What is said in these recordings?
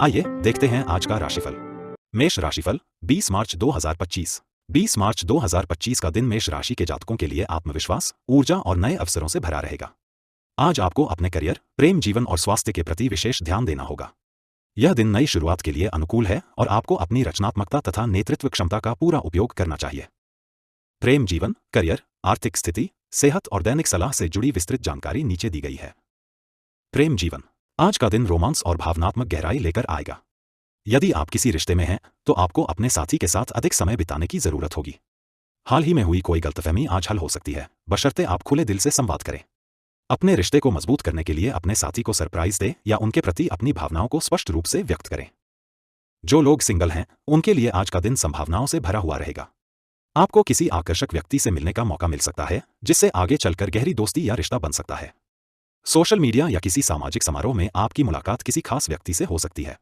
आइए देखते हैं आज का राशिफल। मेष राशिफल 20 मार्च 2025। 20 मार्च 2025 का दिन मेष राशि के जातकों के लिए आत्मविश्वास, ऊर्जा और नए अवसरों से भरा रहेगा। आज आपको अपने करियर, प्रेम जीवन और स्वास्थ्य के प्रति विशेष ध्यान देना होगा। यह दिन नई शुरुआत के लिए अनुकूल है और आपको अपनी रचनात्मकता तथा नेतृत्व क्षमता का पूरा उपयोग करना चाहिए। प्रेम जीवन, करियर, आर्थिक स्थिति, सेहत और दैनिक सलाह से जुड़ी विस्तृत जानकारी नीचे दी गई है। प्रेम जीवन, आज का दिन रोमांस और भावनात्मक गहराई लेकर आएगा। यदि आप किसी रिश्ते में हैं तो आपको अपने साथी के साथ अधिक समय बिताने की जरूरत होगी। हाल ही में हुई कोई गलतफहमी आज हल हो सकती है, बशर्ते आप खुले दिल से संवाद करें। अपने रिश्ते को मजबूत करने के लिए अपने साथी को सरप्राइज दें या उनके प्रति अपनी भावनाओं को स्पष्ट रूप से व्यक्त करें। जो लोग सिंगल हैं उनके लिए आज का दिन संभावनाओं से भरा हुआ रहेगा। आपको किसी आकर्षक व्यक्ति से मिलने का मौका मिल सकता है जिससे आगे चलकर गहरी दोस्ती या रिश्ता बन सकता है। सोशल मीडिया या किसी सामाजिक समारोह में आपकी मुलाकात किसी खास व्यक्ति से हो सकती है।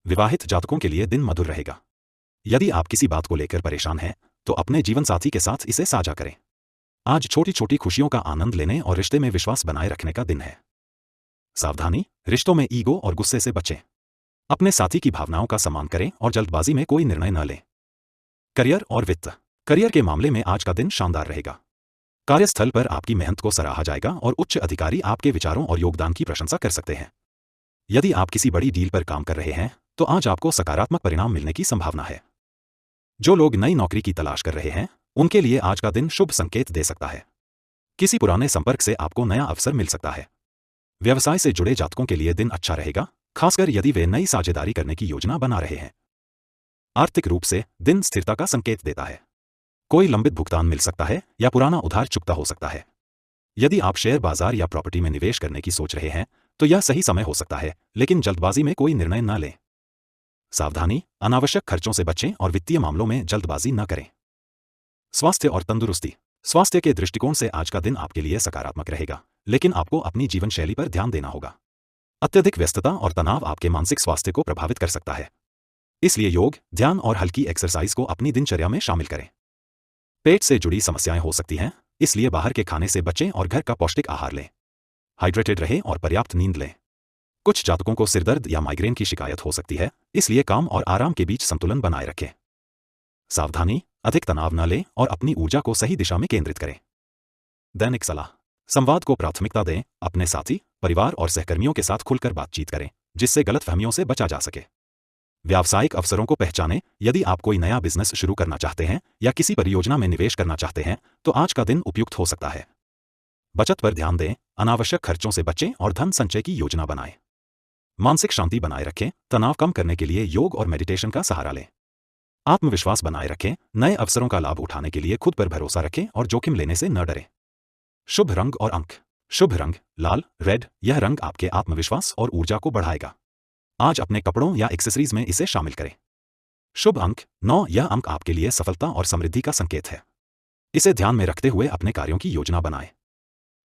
विवाहित जातकों के लिए दिन मधुर रहेगा। यदि आप किसी बात को लेकर परेशान हैं तो अपने जीवन साथी के साथ इसे साझा करें। आज छोटी छोटी खुशियों का आनंद लेने और रिश्ते में विश्वास बनाए रखने का दिन है। सावधानी, रिश्तों में ईगो और गुस्से से बचें। अपने साथी की भावनाओं का सम्मान करें और जल्दबाजी में कोई निर्णय न लें। करियर और वित्त, करियर के मामले में आज का दिन शानदार रहेगा। कार्यस्थल पर आपकी मेहनत को सराहा जाएगा और उच्च अधिकारी आपके विचारों और योगदान की प्रशंसा कर सकते हैं। यदि आप किसी बड़ी डील पर काम कर रहे हैं तो आज आपको सकारात्मक परिणाम मिलने की संभावना है। जो लोग नई नौकरी की तलाश कर रहे हैं उनके लिए आज का दिन शुभ संकेत दे सकता है। किसी पुराने संपर्क से आपको नया अवसर मिल सकता है। व्यवसाय से जुड़े जातकों के लिए दिन अच्छा रहेगा, खासकर यदि वे नई साझेदारी करने की योजना बना रहे हैं। आर्थिक रूप से दिन स्थिरता का संकेत देता है। कोई लंबित भुगतान मिल सकता है या पुराना उधार चुकता हो सकता है। यदि आप शेयर बाजार या प्रॉपर्टी में निवेश करने की सोच रहे हैं तो यह सही समय हो सकता है, लेकिन जल्दबाजी में कोई निर्णय न लें। सावधानी, अनावश्यक खर्चों से बचें और वित्तीय मामलों में जल्दबाजी न करें। स्वास्थ्य और तंदुरुस्ती, स्वास्थ्य के दृष्टिकोण से आज का दिन आपके लिए सकारात्मक रहेगा, लेकिन आपको अपनी जीवन शैली पर ध्यान देना होगा। अत्यधिक व्यस्तता और तनाव आपके मानसिक स्वास्थ्य को प्रभावित कर सकता है। इसलिए योग, ध्यान और हल्की एक्सरसाइज को अपनी दिनचर्या में शामिल करें। पेट से जुड़ी समस्याएं हो सकती हैं, इसलिए बाहर के खाने से बचें और घर का पौष्टिक आहार लें। हाइड्रेटेड रहें और पर्याप्त नींद लें। कुछ जातकों को सिरदर्द या माइग्रेन की शिकायत हो सकती है, इसलिए काम और आराम के बीच संतुलन बनाए रखें। सावधानी, अधिक तनाव न लें और अपनी ऊर्जा को सही दिशा में केंद्रित करें। दैनिक सलाह, संवाद को प्राथमिकता दें। अपने साथी, परिवार और सहकर्मियों के साथ खुलकर बातचीत करें जिससे गलतफहमियों से बचा जा सके। व्यावसायिक अवसरों को पहचानें। यदि आप कोई नया बिजनेस शुरू करना चाहते हैं या किसी परियोजना में निवेश करना चाहते हैं तो आज का दिन उपयुक्त हो सकता है। बचत पर ध्यान दें, अनावश्यक खर्चों से बचें और धन संचय की योजना बनाएं। मानसिक शांति बनाए रखें। तनाव कम करने के लिए योग और मेडिटेशन का सहारा लें। आत्मविश्वास बनाए रखें। नए अवसरों का लाभ उठाने के लिए खुद पर भरोसा रखें और जोखिम लेने से न डरें। शुभ रंग और अंक, शुभ रंग लाल, रेड। यह रंग आपके आत्मविश्वास और ऊर्जा को बढ़ाएगा। आज अपने कपड़ों या एक्सेसरीज में इसे शामिल करें। शुभ अंक 9, यह अंक आपके लिए सफलता और समृद्धि का संकेत है। इसे ध्यान में रखते हुए अपने कार्यों की योजना बनाएं।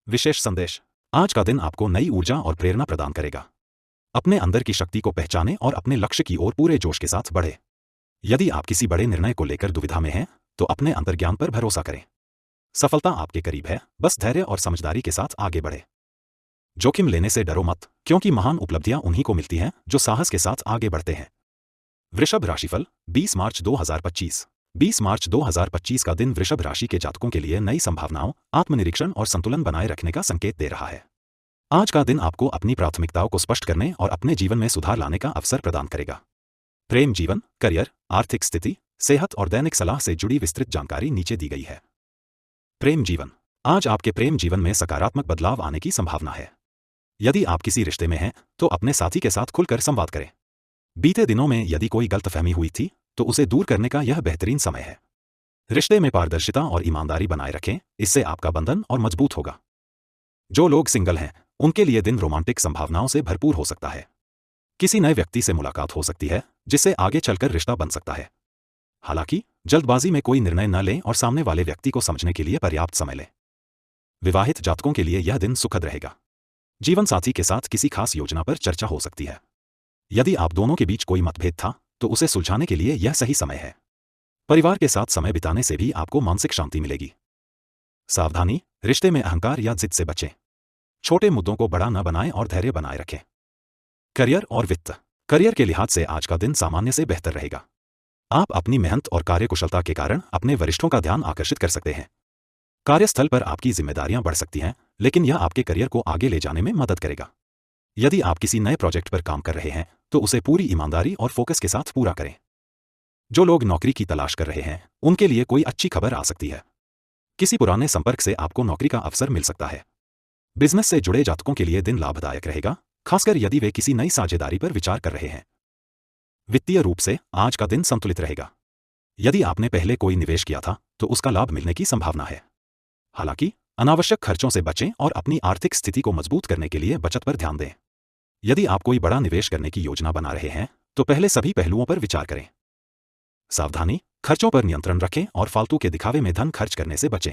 विशेष संदेश, आज का दिन आपको नई ऊर्जा और प्रेरणा प्रदान करेगा। अपने अंदर की शक्ति को पहचानें और अपने लक्ष्य की ओर पूरे जोश के साथ बढ़ें। यदि आप किसी बड़े निर्णय को लेकर दुविधा में हैं तो अपने अंतर्ज्ञान पर भरोसा करें। सफलता आपके करीब है, बस धैर्य और समझदारी के साथ आगे बढ़ें। जोखिम लेने से डरो मत, क्योंकि महान उपलब्धियां उन्हीं को मिलती हैं जो साहस के साथ आगे बढ़ते हैं। वृषभ राशिफल 20 मार्च 2025। 20 मार्च 2025 का दिन वृषभ राशि के जातकों के लिए नई संभावनाओं, आत्मनिरीक्षण और संतुलन बनाए रखने का संकेत दे रहा है। आज का दिन आपको अपनी प्राथमिकताओं को स्पष्ट करने और अपने जीवन में सुधार लाने का अवसर प्रदान करेगा। प्रेम जीवन, करियर, आर्थिक स्थिति, सेहत और दैनिक सलाह से जुड़ी विस्तृत जानकारी नीचे दी गई है। प्रेम जीवन, आज आपके प्रेम जीवन में सकारात्मक बदलाव आने की संभावना है। यदि आप किसी रिश्ते में हैं तो अपने साथी के साथ खुलकर संवाद करें। बीते दिनों में यदि कोई गलतफहमी हुई थी तो उसे दूर करने का यह बेहतरीन समय है। रिश्ते में पारदर्शिता और ईमानदारी बनाए रखें, इससे आपका बंधन और मजबूत होगा। जो लोग सिंगल हैं उनके लिए दिन रोमांटिक संभावनाओं से भरपूर हो सकता है। किसी नए व्यक्ति से मुलाकात हो सकती है जिससे आगे चलकर रिश्ता बन सकता है। हालांकि जल्दबाजी में कोई निर्णय न लें और सामने वाले व्यक्ति को समझने के लिए पर्याप्त समय लें। विवाहित जातकों के लिए यह दिन सुखद रहेगा। जीवन साथी के साथ किसी खास योजना पर चर्चा हो सकती है। यदि आप दोनों के बीच कोई मतभेद था तो उसे सुलझाने के लिए यह सही समय है। परिवार के साथ समय बिताने से भी आपको मानसिक शांति मिलेगी। सावधानी, रिश्ते में अहंकार या जिद से बचें। छोटे मुद्दों को बड़ा न बनाएं और धैर्य बनाए रखें। करियर और वित्त, करियर के लिहाज से आज का दिन सामान्य से बेहतर रहेगा। आप अपनी मेहनत और कार्यकुशलता के कारण अपने वरिष्ठों का ध्यान आकर्षित कर सकते हैं। कार्यस्थल पर आपकी जिम्मेदारियां बढ़ सकती हैं, लेकिन यह आपके करियर को आगे ले जाने में मदद करेगा। यदि आप किसी नए प्रोजेक्ट पर काम कर रहे हैं तो उसे पूरी ईमानदारी और फोकस के साथ पूरा करें। जो लोग नौकरी की तलाश कर रहे हैं उनके लिए कोई अच्छी खबर आ सकती है। किसी पुराने संपर्क से आपको नौकरी का अवसर मिल सकता है। बिजनेस से जुड़े जातकों के लिए दिन लाभदायक रहेगा, खासकर यदि वे किसी नई साझेदारी पर विचार कर रहे हैं। वित्तीय रूप से आज का दिन संतुलित रहेगा। यदि आपने पहले कोई निवेश किया था तो उसका लाभ मिलने की संभावना है। हालांकि अनावश्यक खर्चों से बचें और अपनी आर्थिक स्थिति को मजबूत करने के लिए बचत पर ध्यान दें। यदि आप कोई बड़ा निवेश करने की योजना बना रहे हैं तो पहले सभी पहलुओं पर विचार करें। सावधानी, खर्चों पर नियंत्रण रखें और फालतू के दिखावे में धन खर्च करने से बचें।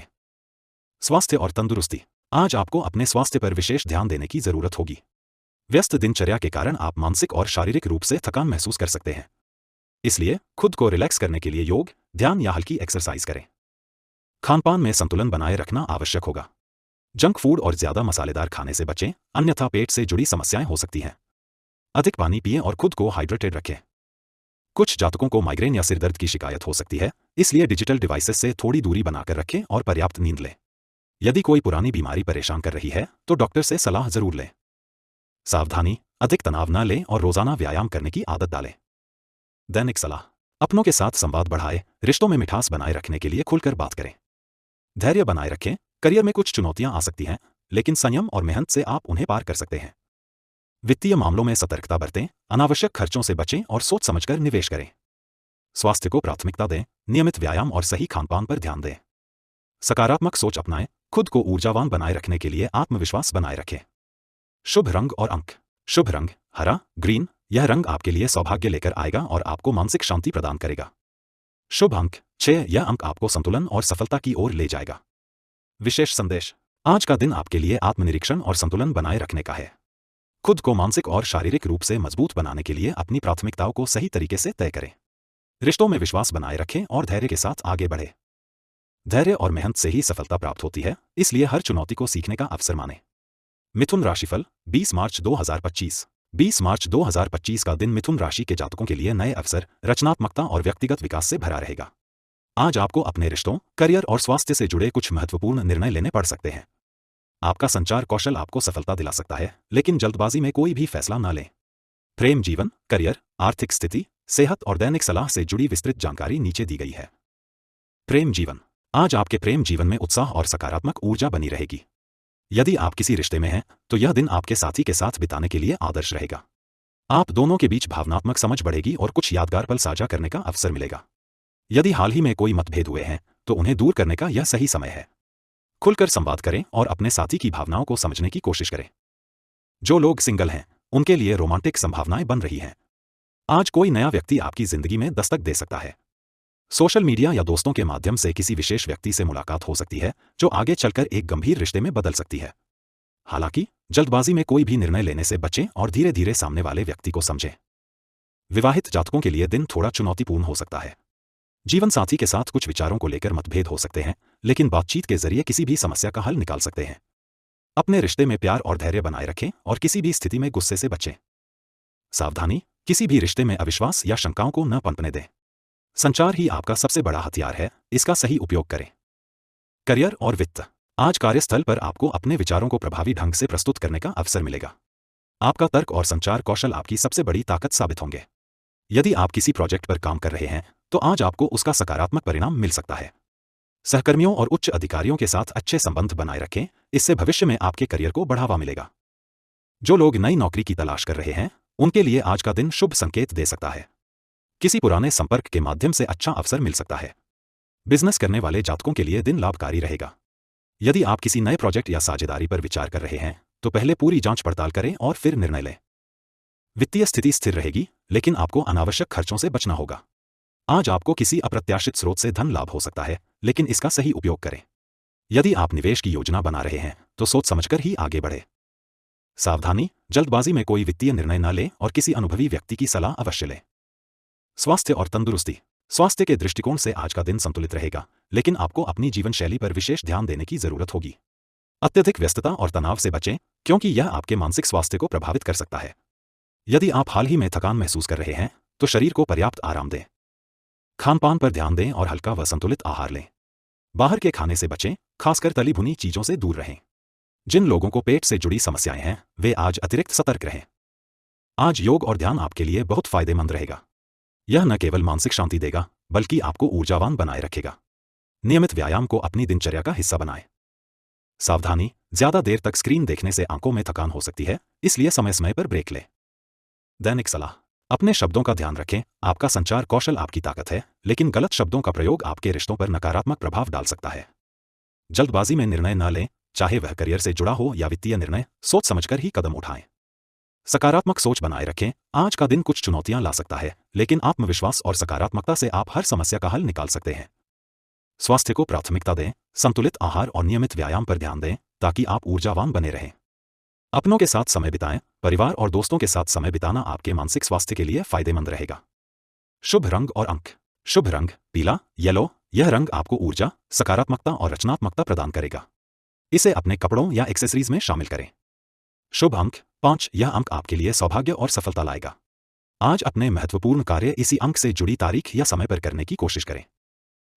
स्वास्थ्य और तंदुरुस्ती, आज आपको अपने स्वास्थ्य पर विशेष ध्यान देने की जरूरत होगी। व्यस्त दिनचर्या के कारण आप मानसिक और शारीरिक रूप से थकान महसूस कर सकते हैं। इसलिए खुद को रिलैक्स करने के लिए योग, ध्यान या हल्की एक्सरसाइज करें। खानपान में संतुलन बनाए रखना आवश्यक होगा। जंक फूड और ज्यादा मसालेदार खाने से बचें, अन्यथा पेट से जुड़ी समस्याएं हो सकती हैं। अधिक पानी पिएं और खुद को हाइड्रेटेड रखें। कुछ जातकों को माइग्रेन या सिरदर्द की शिकायत हो सकती है, इसलिए डिजिटल डिवाइसेस से थोड़ी दूरी बनाकर रखें और पर्याप्त नींद लें। यदि कोई पुरानी बीमारी परेशान कर रही है तो डॉक्टर से सलाह जरूर लें। सावधानी, अधिक तनाव न लें और रोजाना व्यायाम करने की आदत डालें। दैनिक सलाह, अपनों के साथ संवाद बढ़ाएं, रिश्तों में मिठास बनाए रखने के लिए खुलकर बात करें। धैर्य बनाए रखें, करियर में कुछ चुनौतियां आ सकती हैं, लेकिन संयम और मेहनत से आप उन्हें पार कर सकते हैं। वित्तीय मामलों में सतर्कता बरतें, अनावश्यक खर्चों से बचें और सोच समझकर निवेश करें। स्वास्थ्य को प्राथमिकता दें, नियमित व्यायाम और सही खानपान पर ध्यान दें। सकारात्मक सोच अपनाएं, खुद को ऊर्जावान बनाए रखने के लिए आत्मविश्वास बनाए रखें। शुभ रंग और अंक, शुभ रंग हरा, ग्रीन, यह रंग आपके लिए सौभाग्य लेकर आएगा और आपको मानसिक शांति प्रदान करेगा। शुभ अंक 6, यह अंक आपको संतुलन और सफलता की ओर ले जाएगा। विशेष संदेश, आज का दिन आपके लिए आत्मनिरीक्षण और संतुलन बनाए रखने का है। खुद को मानसिक और शारीरिक रूप से मजबूत बनाने के लिए अपनी प्राथमिकताओं को सही तरीके से तय करें। रिश्तों में विश्वास बनाए रखें और धैर्य के साथ आगे बढ़ें। धैर्य और मेहनत से ही सफलता प्राप्त होती है, इसलिए हर चुनौती को सीखने का अवसर मानें। मिथुन राशिफल 20 मार्च 2025। 20 मार्च 2025 का दिन मिथुन राशि के जातकों के लिए नए अवसर, रचनात्मकता और व्यक्तिगत विकास से भरा रहेगा। आज आपको अपने रिश्तों, करियर और स्वास्थ्य से जुड़े कुछ महत्वपूर्ण निर्णय लेने पड़ सकते हैं। आपका संचार कौशल आपको सफलता दिला सकता है, लेकिन जल्दबाजी में कोई भी फैसला न लें। प्रेम जीवन, करियर, आर्थिक स्थिति, सेहत और दैनिक सलाह से जुड़ी विस्तृत जानकारी नीचे दी गई है। प्रेम जीवन, आज आपके प्रेम जीवन में उत्साह और सकारात्मक ऊर्जा बनी रहेगी। यदि आप किसी रिश्ते में हैं तो यह दिन आपके साथी के साथ बिताने के लिए आदर्श रहेगा। आप दोनों के बीच भावनात्मक समझ बढ़ेगी और कुछ यादगार पल साझा करने का अवसर मिलेगा। यदि हाल ही में कोई मतभेद हुए हैं तो उन्हें दूर करने का यह सही समय है। खुलकर संवाद करें और अपने साथी की भावनाओं को समझने की कोशिश करें। जो लोग सिंगल हैं उनके लिए रोमांटिक संभावनाएं बन रही हैं। आज कोई नया व्यक्ति आपकी जिंदगी में दस्तक दे सकता है। सोशल मीडिया या दोस्तों के माध्यम से किसी विशेष व्यक्ति से मुलाकात हो सकती है जो आगे चलकर एक गंभीर रिश्ते में बदल सकती है। हालांकि जल्दबाजी में कोई भी निर्णय लेने से बचें और धीरे धीरे सामने वाले व्यक्ति को समझें। विवाहित जातकों के लिए दिन थोड़ा चुनौतीपूर्ण हो सकता है। जीवन साथी के साथ कुछ विचारों को लेकर मतभेद हो सकते हैं, लेकिन बातचीत के जरिए किसी भी समस्या का हल निकाल सकते हैं। अपने रिश्ते में प्यार और धैर्य बनाए रखें और किसी भी स्थिति में गुस्से से बचें। सावधानी, किसी भी रिश्ते में अविश्वास या शंकाओं को न पनपने दें। संचार ही आपका सबसे बड़ा हथियार है, इसका सही उपयोग करें। करियर और वित्त, आज कार्यस्थल पर आपको अपने विचारों को प्रभावी ढंग से प्रस्तुत करने का अवसर मिलेगा। आपका तर्क और संचार कौशल आपकी सबसे बड़ी ताकत साबित होंगे। यदि आप किसी प्रोजेक्ट पर काम कर रहे हैं तो आज आपको उसका सकारात्मक परिणाम मिल सकता है। सहकर्मियों और उच्च अधिकारियों के साथ अच्छे संबंध बनाए रखें, इससे भविष्य में आपके करियर को बढ़ावा मिलेगा। जो लोग नई नौकरी की तलाश कर रहे हैं उनके लिए आज का दिन शुभ संकेत दे सकता है। किसी पुराने संपर्क के माध्यम से अच्छा अवसर मिल सकता है। बिजनेस करने वाले जातकों के लिए दिन लाभकारी रहेगा। यदि आप किसी नए प्रोजेक्ट या साझेदारी पर विचार कर रहे हैं तो पहले पूरी जांच पड़ताल करें और फिर निर्णय लें। वित्तीय स्थिति स्थिर रहेगी, लेकिन आपको अनावश्यक खर्चों से बचना होगा। आज आपको किसी अप्रत्याशित स्रोत से धन लाभ हो सकता है, लेकिन इसका सही उपयोग करें। यदि आप निवेश की योजना बना रहे हैं तो सोच समझकर ही आगे बढ़ें। सावधानी, जल्दबाजी में कोई वित्तीय निर्णय न लें और किसी अनुभवी व्यक्ति की सलाह अवश्य लें। स्वास्थ्य और तंदुरुस्ती, स्वास्थ्य के दृष्टिकोण से आज का दिन संतुलित रहेगा, लेकिन आपको अपनी जीवन शैली पर विशेष ध्यान देने की जरूरत होगी। अत्यधिक व्यस्तता और तनाव से बचें, क्योंकि यह आपके मानसिक स्वास्थ्य को प्रभावित कर सकता है। यदि आप हाल ही में थकान महसूस कर रहे हैं तो शरीर को पर्याप्त आराम दें। खानपान पर ध्यान दें और हल्का व संतुलित आहार लें। बाहर के खाने से बचें, खासकर तली भुनी चीजों से दूर रहें। जिन लोगों को पेट से जुड़ी समस्याएं हैं वे आज अतिरिक्त सतर्क रहें। आज योग और ध्यान आपके लिए बहुत फायदेमंद रहेगा। यह न केवल मानसिक शांति देगा बल्कि आपको ऊर्जावान बनाए रखेगा। नियमित व्यायाम को अपनी दिनचर्या का हिस्सा बनाएं। सावधानी, ज्यादा देर तक स्क्रीन देखने से आंखों में थकान हो सकती है, इसलिए समय समय पर ब्रेक लें। दैनिक सलाह, अपने शब्दों का ध्यान रखें। आपका संचार कौशल आपकी ताकत है, लेकिन गलत शब्दों का प्रयोग आपके रिश्तों पर नकारात्मक प्रभाव डाल सकता है। जल्दबाजी में निर्णय न लें, चाहे वह करियर से जुड़ा हो या वित्तीय निर्णय, सोच समझकर ही कदम उठाएं। सकारात्मक सोच बनाए रखें। आज का दिन कुछ चुनौतियां ला सकता है, लेकिन आत्मविश्वास और सकारात्मकता से आप हर समस्या का हल निकाल सकते हैं। स्वास्थ्य को प्राथमिकता दें। संतुलित आहार और नियमित व्यायाम पर ध्यान दें ताकि आप ऊर्जावान बने रहें। अपनों के साथ समय बिताएं। परिवार और दोस्तों के साथ समय बिताना आपके मानसिक स्वास्थ्य के लिए फायदेमंद रहेगा। शुभ रंग और अंक। शुभ रंग पीला, येलो। यह रंग आपको ऊर्जा, सकारात्मकता और रचनात्मकता प्रदान करेगा। इसे अपने कपड़ों या एक्सेसरीज में शामिल करें। शुभ अंक 5। यह अंक आपके लिए सौभाग्य और सफलता लाएगा। आज अपने महत्वपूर्ण कार्य इसी अंक से जुड़ी तारीख या समय पर करने की कोशिश करें।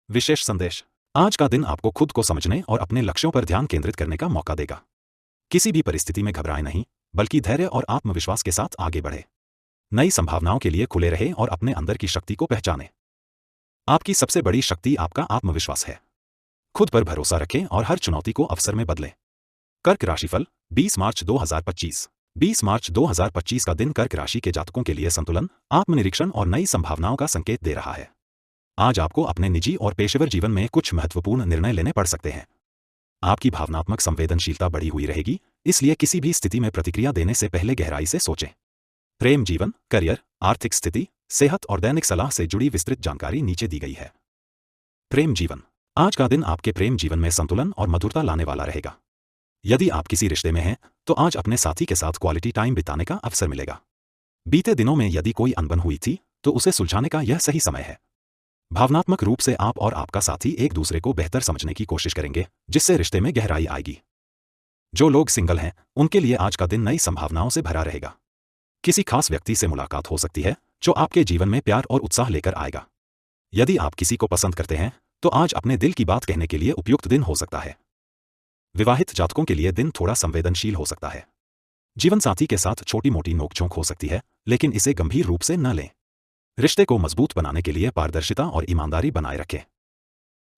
विशेष संदेश, आज का दिन आपको खुद को समझने और अपने लक्ष्यों पर ध्यान केंद्रित करने का मौका देगा। किसी भी परिस्थिति में घबराएं नहीं, बल्कि धैर्य और आत्मविश्वास के साथ आगे बढ़ें। नई संभावनाओं के लिए खुले रहें और अपने अंदर की शक्ति को पहचानें। आपकी सबसे बड़ी शक्ति आपका आत्मविश्वास है। खुद पर भरोसा रखें और हर चुनौती को अवसर में बदलें। कर्क राशिफल 20 मार्च 2025। 20 मार्च 2025 का दिन कर्क राशि के जातकों के लिए संतुलन, आत्मनिरीक्षण और नई संभावनाओं का संकेत दे रहा है। आज आपको अपने निजी और पेशेवर जीवन में कुछ महत्वपूर्ण निर्णय लेने पड़ सकते हैं। आपकी भावनात्मक संवेदनशीलता बढ़ी हुई रहेगी, इसलिए किसी भी स्थिति में प्रतिक्रिया देने से पहले गहराई से सोचें। प्रेम जीवन, करियर, आर्थिक स्थिति, सेहत और दैनिक सलाह से जुड़ी विस्तृत जानकारी नीचे दी गई है। प्रेम जीवन, आज का दिन आपके प्रेम जीवन में संतुलन और मधुरता लाने वाला रहेगा। यदि आप किसी रिश्ते में हैं तो आज अपने साथी के साथ क्वालिटी टाइम बिताने का अवसर मिलेगा। बीते दिनों में यदि कोई अनबन हुई थी तो उसे सुलझाने का यह सही समय है। भावनात्मक रूप से आप और आपका साथी एक दूसरे को बेहतर समझने की कोशिश करेंगे, जिससे रिश्ते में गहराई आएगी। जो लोग सिंगल हैं उनके लिए आज का दिन नई संभावनाओं से भरा रहेगा। किसी खास व्यक्ति से मुलाकात हो सकती है जो आपके जीवन में प्यार और उत्साह लेकर आएगा। यदि आप किसी को पसंद करते हैं तो आज अपने दिल की बात कहने के लिए उपयुक्त दिन हो सकता है। विवाहित जातकों के लिए दिन थोड़ा संवेदनशील हो सकता है। जीवन साथी के साथ छोटी मोटी नोकझोंक हो सकती है, लेकिन इसे गंभीर रूप से न लें। रिश्ते को मजबूत बनाने के लिए पारदर्शिता और ईमानदारी बनाए रखें।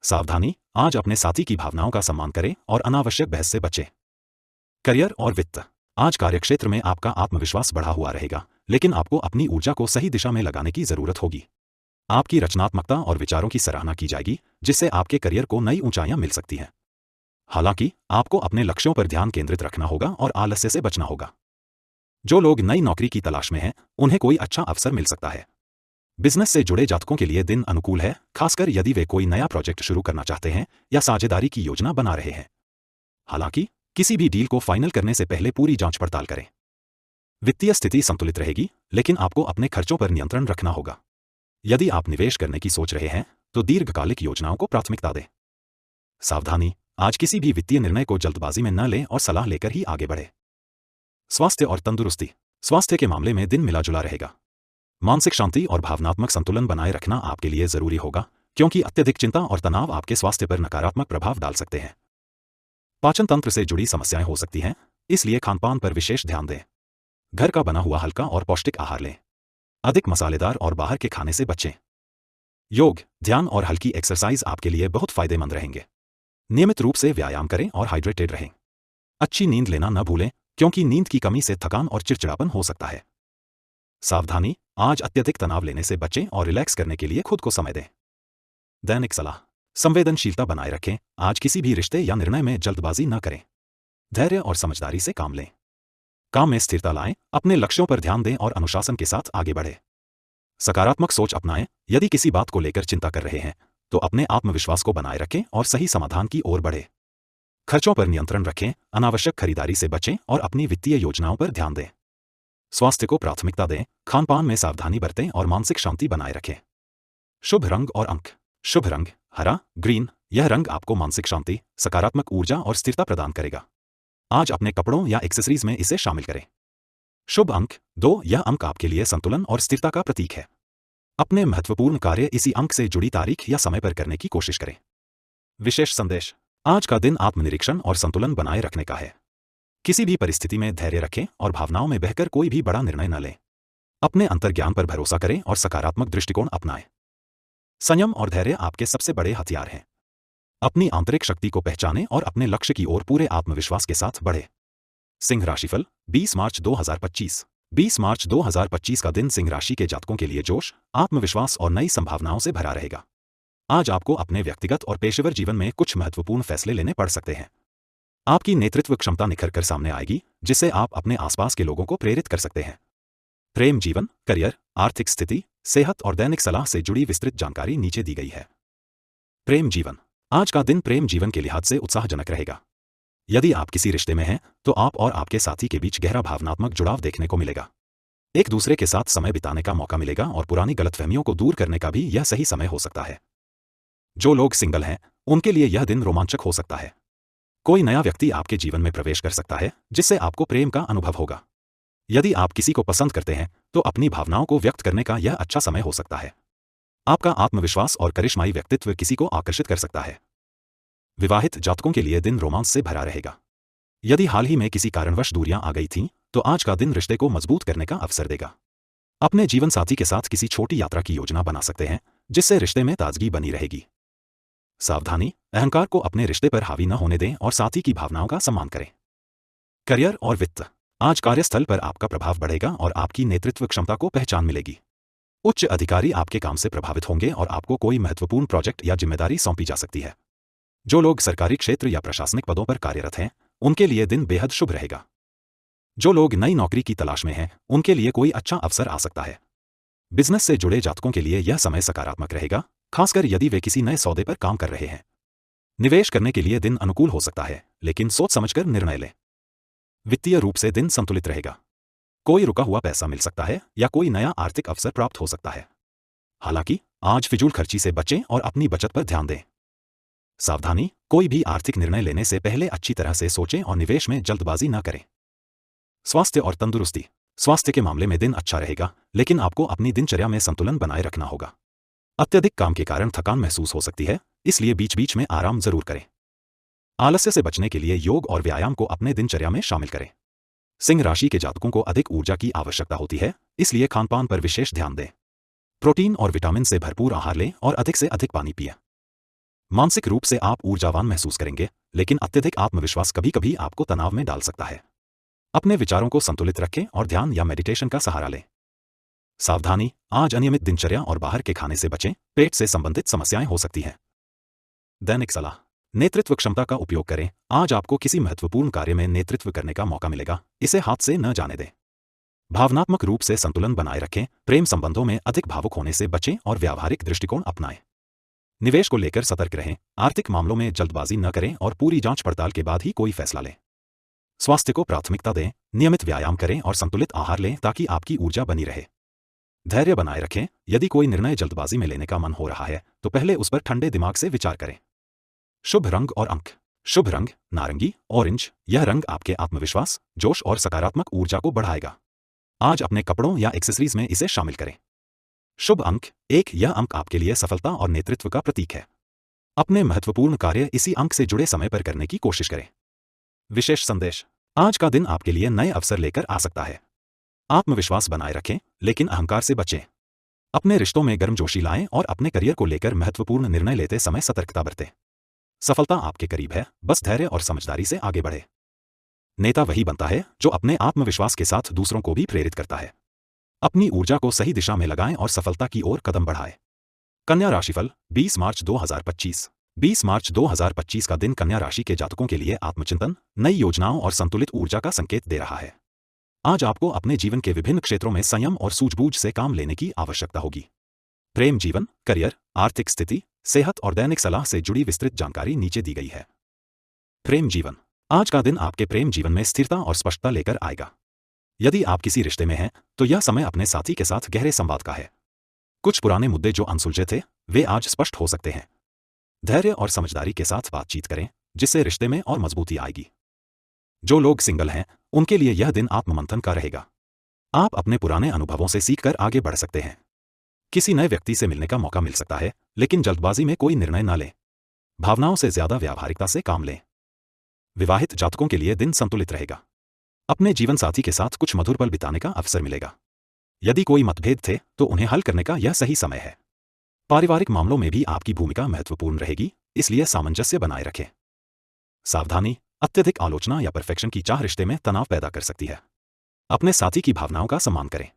सावधानी, आज अपने साथी की भावनाओं का सम्मान करें और अनावश्यक बहस से बचें। करियर और वित्त, आज कार्यक्षेत्र में आपका आत्मविश्वास बढ़ा हुआ रहेगा, लेकिन आपको अपनी ऊर्जा को सही दिशा में लगाने की जरूरत होगी। आपकी रचनात्मकता और विचारों की सराहना की जाएगी, जिससे आपके करियर को नई ऊंचाइयां मिल सकती हैं। हालांकि आपको अपने लक्ष्यों पर ध्यान केंद्रित रखना होगा और आलस्य से बचना होगा। जो लोग नई नौकरी की तलाश में हैं, उन्हें कोई अच्छा अवसर मिल सकता है। बिजनेस से जुड़े जातकों के लिए दिन अनुकूल है, खासकर यदि वे कोई नया प्रोजेक्ट शुरू करना चाहते हैं या साझेदारी की योजना बना रहे हैं। हालांकि किसी भी डील को फाइनल करने से पहले पूरी जांच पड़ताल करें। वित्तीय स्थिति संतुलित रहेगी, लेकिन आपको अपने खर्चों पर नियंत्रण रखना होगा। यदि आप निवेश करने की सोच रहे हैं तो दीर्घकालिक योजनाओं को प्राथमिकता दें। सावधानी, आज किसी भी वित्तीय निर्णय को जल्दबाजी में न लें और सलाह लेकर ही आगे बढ़ें। स्वास्थ्य और तंदुरुस्ती, स्वास्थ्य के मामले में दिन मिला जुला रहेगा। मानसिक शांति और भावनात्मक संतुलन बनाए रखना आपके लिए जरूरी होगा, क्योंकि अत्यधिक चिंता और तनाव आपके स्वास्थ्य पर नकारात्मक प्रभाव डाल सकते हैं। पाचन तंत्र से जुड़ी समस्याएं हो सकती हैं, इसलिए खानपान पर विशेष ध्यान दें। घर का बना हुआ हल्का और पौष्टिक आहार लें। अधिक मसालेदार और बाहर के खाने से बचें। योग, ध्यान और हल्की एक्सरसाइज आपके लिए बहुत फायदेमंद रहेंगे। नियमित रूप से व्यायाम करें और हाइड्रेटेड रहें। अच्छी नींद लेना न भूलें, क्योंकि नींद की कमी से थकान और चिड़चिड़ापन हो सकता है। सावधानी, आज अत्यधिक तनाव लेने से बचें और रिलैक्स करने के लिए खुद को समय दें। दैनिक सलाह, संवेदनशीलता बनाए रखें। आज किसी भी रिश्ते या निर्णय में जल्दबाजी न करें। धैर्य और समझदारी से काम लें। काम में स्थिरता लाएं, अपने लक्ष्यों पर ध्यान दें और अनुशासन के साथ आगे बढ़ें। सकारात्मक सोच अपनाएं। यदि किसी बात को लेकर चिंता कर रहे हैं तो अपने आत्मविश्वास को बनाए रखें और सही समाधान की ओर बढ़ें। खर्चों पर नियंत्रण रखें, अनावश्यक खरीदारी से बचें और अपनी वित्तीय योजनाओं पर ध्यान दें। स्वास्थ्य को प्राथमिकता दें, खानपान में सावधानी बरतें और मानसिक शांति बनाए रखें। शुभ रंग और अंक। शुभ रंग हरा, ग्रीन। यह रंग आपको मानसिक शांति, सकारात्मक ऊर्जा और स्थिरता प्रदान करेगा। आज अपने कपड़ों या एक्सेसरीज में इसे शामिल करें। शुभ अंक 2। यह अंक आपके लिए संतुलन और स्थिरता का प्रतीक है। अपने महत्वपूर्ण कार्य इसी अंक से जुड़ी तारीख या समय पर करने की कोशिश करें। विशेष संदेश। आज का दिन आत्मनिरीक्षण और संतुलन बनाए रखने का है। किसी भी परिस्थिति में धैर्य रखें और भावनाओं में बहकर कोई भी बड़ा निर्णय न लें। अपने अंतर्ज्ञान पर भरोसा करें और सकारात्मक दृष्टिकोण अपनाएं। संयम और धैर्य आपके सबसे बड़े हथियार हैं। अपनी आंतरिक शक्ति को पहचानें और अपने लक्ष्य की ओर पूरे आत्मविश्वास के साथ बढ़ें। सिंह राशिफल 20 मार्च 2025। 20 मार्च 2025 का दिन सिंह राशि के जातकों के लिए जोश, आत्मविश्वास और नई संभावनाओं से भरा रहेगा। आज आपको अपने व्यक्तिगत और पेशेवर जीवन में कुछ महत्वपूर्ण फैसले लेने पड़ सकते हैं। आपकी नेतृत्व क्षमता निखर कर सामने आएगी, जिससे आप अपने आसपास के लोगों को प्रेरित कर सकते हैं। प्रेम जीवन, करियर, आर्थिक स्थिति, सेहत और दैनिक सलाह से जुड़ी विस्तृत जानकारी नीचे दी गई है। प्रेम जीवन। आज का दिन प्रेम जीवन के लिहाज से उत्साहजनक रहेगा। यदि आप किसी रिश्ते में हैं, तो आप और आपके साथी के बीच गहरा भावनात्मक जुड़ाव देखने को मिलेगा। एक दूसरे के साथ समय बिताने का मौका मिलेगा और पुरानी गलतफहमियों को दूर करने का भी यह सही समय हो सकता है। जो लोग सिंगल हैं, उनके लिए यह दिन रोमांचक हो सकता है। कोई नया व्यक्ति आपके जीवन में प्रवेश कर सकता है, जिससे आपको प्रेम का अनुभव होगा। यदि आप किसी को पसंद करते हैं, तो अपनी भावनाओं को व्यक्त करने का यह अच्छा समय हो सकता है। आपका आत्मविश्वास और करिश्माई व्यक्तित्व किसी को आकर्षित कर सकता है। विवाहित जातकों के लिए दिन रोमांस से भरा रहेगा। यदि हाल ही में किसी कारणवश दूरियां आ गई थीं, तो आज का दिन रिश्ते को मजबूत करने का अवसर देगा। अपने जीवन साथी के साथ किसी छोटी यात्रा की योजना बना सकते हैं, जिससे रिश्ते में ताजगी बनी रहेगी। सावधानी, अहंकार को अपने रिश्ते पर हावी न होने दें और साथी की भावनाओं का सम्मान करें। करियर और वित्त। आज कार्यस्थल पर आपका प्रभाव बढ़ेगा और आपकी नेतृत्व क्षमता को पहचान मिलेगी। उच्च अधिकारी आपके काम से प्रभावित होंगे और आपको कोई महत्वपूर्ण प्रोजेक्ट या जिम्मेदारी सौंपी जा सकती है। जो लोग सरकारी क्षेत्र या प्रशासनिक पदों पर कार्यरत हैं, उनके लिए दिन बेहद शुभ रहेगा। जो लोग नई नौकरी की तलाश में हैं, उनके लिए कोई अच्छा अवसर आ सकता है। बिजनेस से जुड़े जातकों के लिए यह समय सकारात्मक रहेगा, खासकर यदि वे किसी नए सौदे पर काम कर रहे हैं। निवेश करने के लिए दिन अनुकूल हो सकता है, लेकिन सोच समझकर निर्णय लें। वित्तीय रूप से दिन संतुलित रहेगा। कोई रुका हुआ पैसा मिल सकता है या कोई नया आर्थिक अवसर प्राप्त हो सकता है। हालांकि आज फिजूल खर्ची से बचें और अपनी बचत पर ध्यान दें। सावधानी, कोई भी आर्थिक निर्णय लेने से पहले अच्छी तरह से सोचें और निवेश में जल्दबाजी न करें। स्वास्थ्य और तंदुरुस्ती। स्वास्थ्य के मामले में दिन अच्छा रहेगा, लेकिन आपको अपनी दिनचर्या में संतुलन बनाए रखना होगा। अत्यधिक काम के कारण थकान महसूस हो सकती है, इसलिए बीच बीच में आराम जरूर करें। आलस्य से बचने के लिए योग और व्यायाम को अपने दिनचर्या में शामिल करें। सिंह राशि के जातकों को अधिक ऊर्जा की आवश्यकता होती है, इसलिए खानपान पर विशेष ध्यान दें। प्रोटीन और विटामिन से भरपूर आहार लें और अधिक से अधिक पानी पिएं। मानसिक रूप से आप ऊर्जावान महसूस करेंगे, लेकिन अत्यधिक आत्मविश्वास कभी कभी आपको तनाव में डाल सकता है। अपने विचारों को संतुलित रखें और ध्यान या मेडिटेशन का सहारा लें। सावधानी, आज अनियमित दिनचर्या और बाहर के खाने से बचें, पेट से संबंधित समस्याएं हो सकती हैं। दैनिक सलाह। नेतृत्व क्षमता का उपयोग करें। आज आपको किसी महत्वपूर्ण कार्य में नेतृत्व करने का मौका मिलेगा, इसे हाथ से न जाने दें। भावनात्मक रूप से संतुलन बनाए रखें, प्रेम संबंधों में अधिक भावुक होने से बचें और व्यावहारिक दृष्टिकोण अपनाएं। निवेश को लेकर सतर्क रहें, आर्थिक मामलों में जल्दबाजी न करें और पूरी जांच पड़ताल के बाद ही कोई फैसला लें। स्वास्थ्य को प्राथमिकता दें, नियमित व्यायाम करें और संतुलित आहार लें ताकि आपकी ऊर्जा बनी रहे। धैर्य बनाए रखें, यदि कोई निर्णय जल्दबाजी में लेने का मन हो रहा है, तो पहले उस पर ठंडे दिमाग से विचार करें। शुभ रंग और अंक। शुभ रंग नारंगी, ऑरेंज। यह रंग आपके आत्मविश्वास, जोश और सकारात्मक ऊर्जा को बढ़ाएगा। आज अपने कपड़ों या एक्सेसरीज में इसे शामिल करें। शुभ अंक 1। यह अंक आपके लिए सफलता और नेतृत्व का प्रतीक है। अपने महत्वपूर्ण कार्य इसी अंक से जुड़े समय पर करने की कोशिश करें। विशेष संदेश। आज का दिन आपके लिए नए अवसर लेकर आ सकता है। आत्मविश्वास बनाए रखें, लेकिन अहंकार से बचें। अपने रिश्तों में गर्मजोशी लाएं और अपने करियर को लेकर महत्वपूर्ण निर्णय लेते समय सतर्कता बरतें। सफलता आपके करीब है, बस धैर्य और समझदारी से आगे बढ़े। नेता वही बनता है जो अपने आत्मविश्वास के साथ दूसरों को भी प्रेरित करता है। अपनी ऊर्जा को सही दिशा में लगाएं और सफलता की ओर कदम बढ़ाएं। कन्या राशिफल 20 मार्च 2025। 20 मार्च 2025 का दिन कन्या राशि के जातकों के लिए आत्मचिंतन, नई योजनाओं और संतुलित ऊर्जा का संकेत दे रहा है। आज आपको अपने जीवन के विभिन्न क्षेत्रों में संयम और सूझबूझ से काम लेने की आवश्यकता होगी। प्रेम जीवन, करियर, आर्थिक स्थिति, सेहत और दैनिक सलाह से जुड़ी विस्तृत जानकारी नीचे दी गई है। प्रेम जीवन। आज का दिन आपके प्रेम जीवन में स्थिरता और स्पष्टता लेकर आएगा। यदि आप किसी रिश्ते में हैं, तो यह समय अपने साथी के साथ गहरे संवाद का है। कुछ पुराने मुद्दे जो अनसुलझे थे, वे आज स्पष्ट हो सकते हैं। धैर्य और समझदारी के साथ बातचीत करें, जिससे रिश्ते में और मजबूती आएगी। जो लोग सिंगल हैं, उनके लिए यह दिन आत्ममंथन का रहेगा। आप अपने पुराने अनुभवों से सीखकर आगे बढ़ सकते हैं। किसी नए व्यक्ति से मिलने का मौका मिल सकता है, लेकिन जल्दबाजी में कोई निर्णय न लें। भावनाओं से ज्यादा व्यावहारिकता से काम लें। विवाहित जातकों के लिए दिन संतुलित रहेगा। अपने जीवन साथी के साथ कुछ मधुर पल बिताने का अवसर मिलेगा। यदि कोई मतभेद थे तो उन्हें हल करने का यह सही समय है। पारिवारिक मामलों में भी आपकी भूमिका महत्वपूर्ण रहेगी, इसलिए सामंजस्य बनाए रखें। सावधानी, अत्यधिक आलोचना या परफेक्शन की चाह रिश्ते में तनाव पैदा कर सकती है। अपने साथी की भावनाओं का सम्मान करें।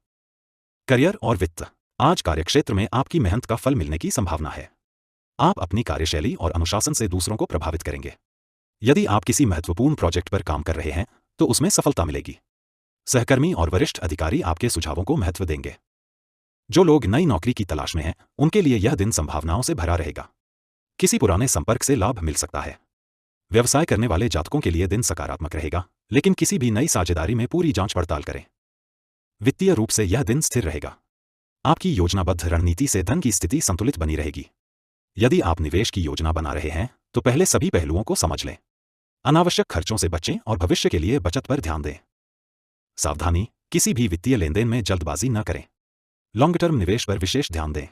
करियर और वित्त। आज कार्यक्षेत्र में आपकी मेहनत का फल मिलने की संभावना है। आप अपनी कार्यशैली और अनुशासन से दूसरों को प्रभावित करेंगे। यदि आप किसी महत्वपूर्ण प्रोजेक्ट पर काम कर रहे हैं तो उसमें सफलता मिलेगी। सहकर्मी और वरिष्ठ अधिकारी आपके सुझावों को महत्व देंगे। जो लोग नई नौकरी की तलाश में हैं, उनके लिए यह दिन संभावनाओं से भरा रहेगा। किसी पुराने संपर्क से लाभ मिल सकता है। व्यवसाय करने वाले जातकों के लिए दिन सकारात्मक रहेगा, लेकिन किसी भी नई साझेदारी में पूरी जांच पड़ताल करें। वित्तीय रूप से यह दिन स्थिर रहेगा। आपकी योजनाबद्ध रणनीति से धन की स्थिति संतुलित बनी रहेगी। यदि आप निवेश की योजना बना रहे हैं तो पहले सभी पहलुओं को समझ लें। अनावश्यक खर्चों से बचें और भविष्य के लिए बचत पर ध्यान दें। सावधानी, किसी भी वित्तीय लेनदेन में जल्दबाजी न करें। लॉन्ग टर्म निवेश पर विशेष ध्यान दें।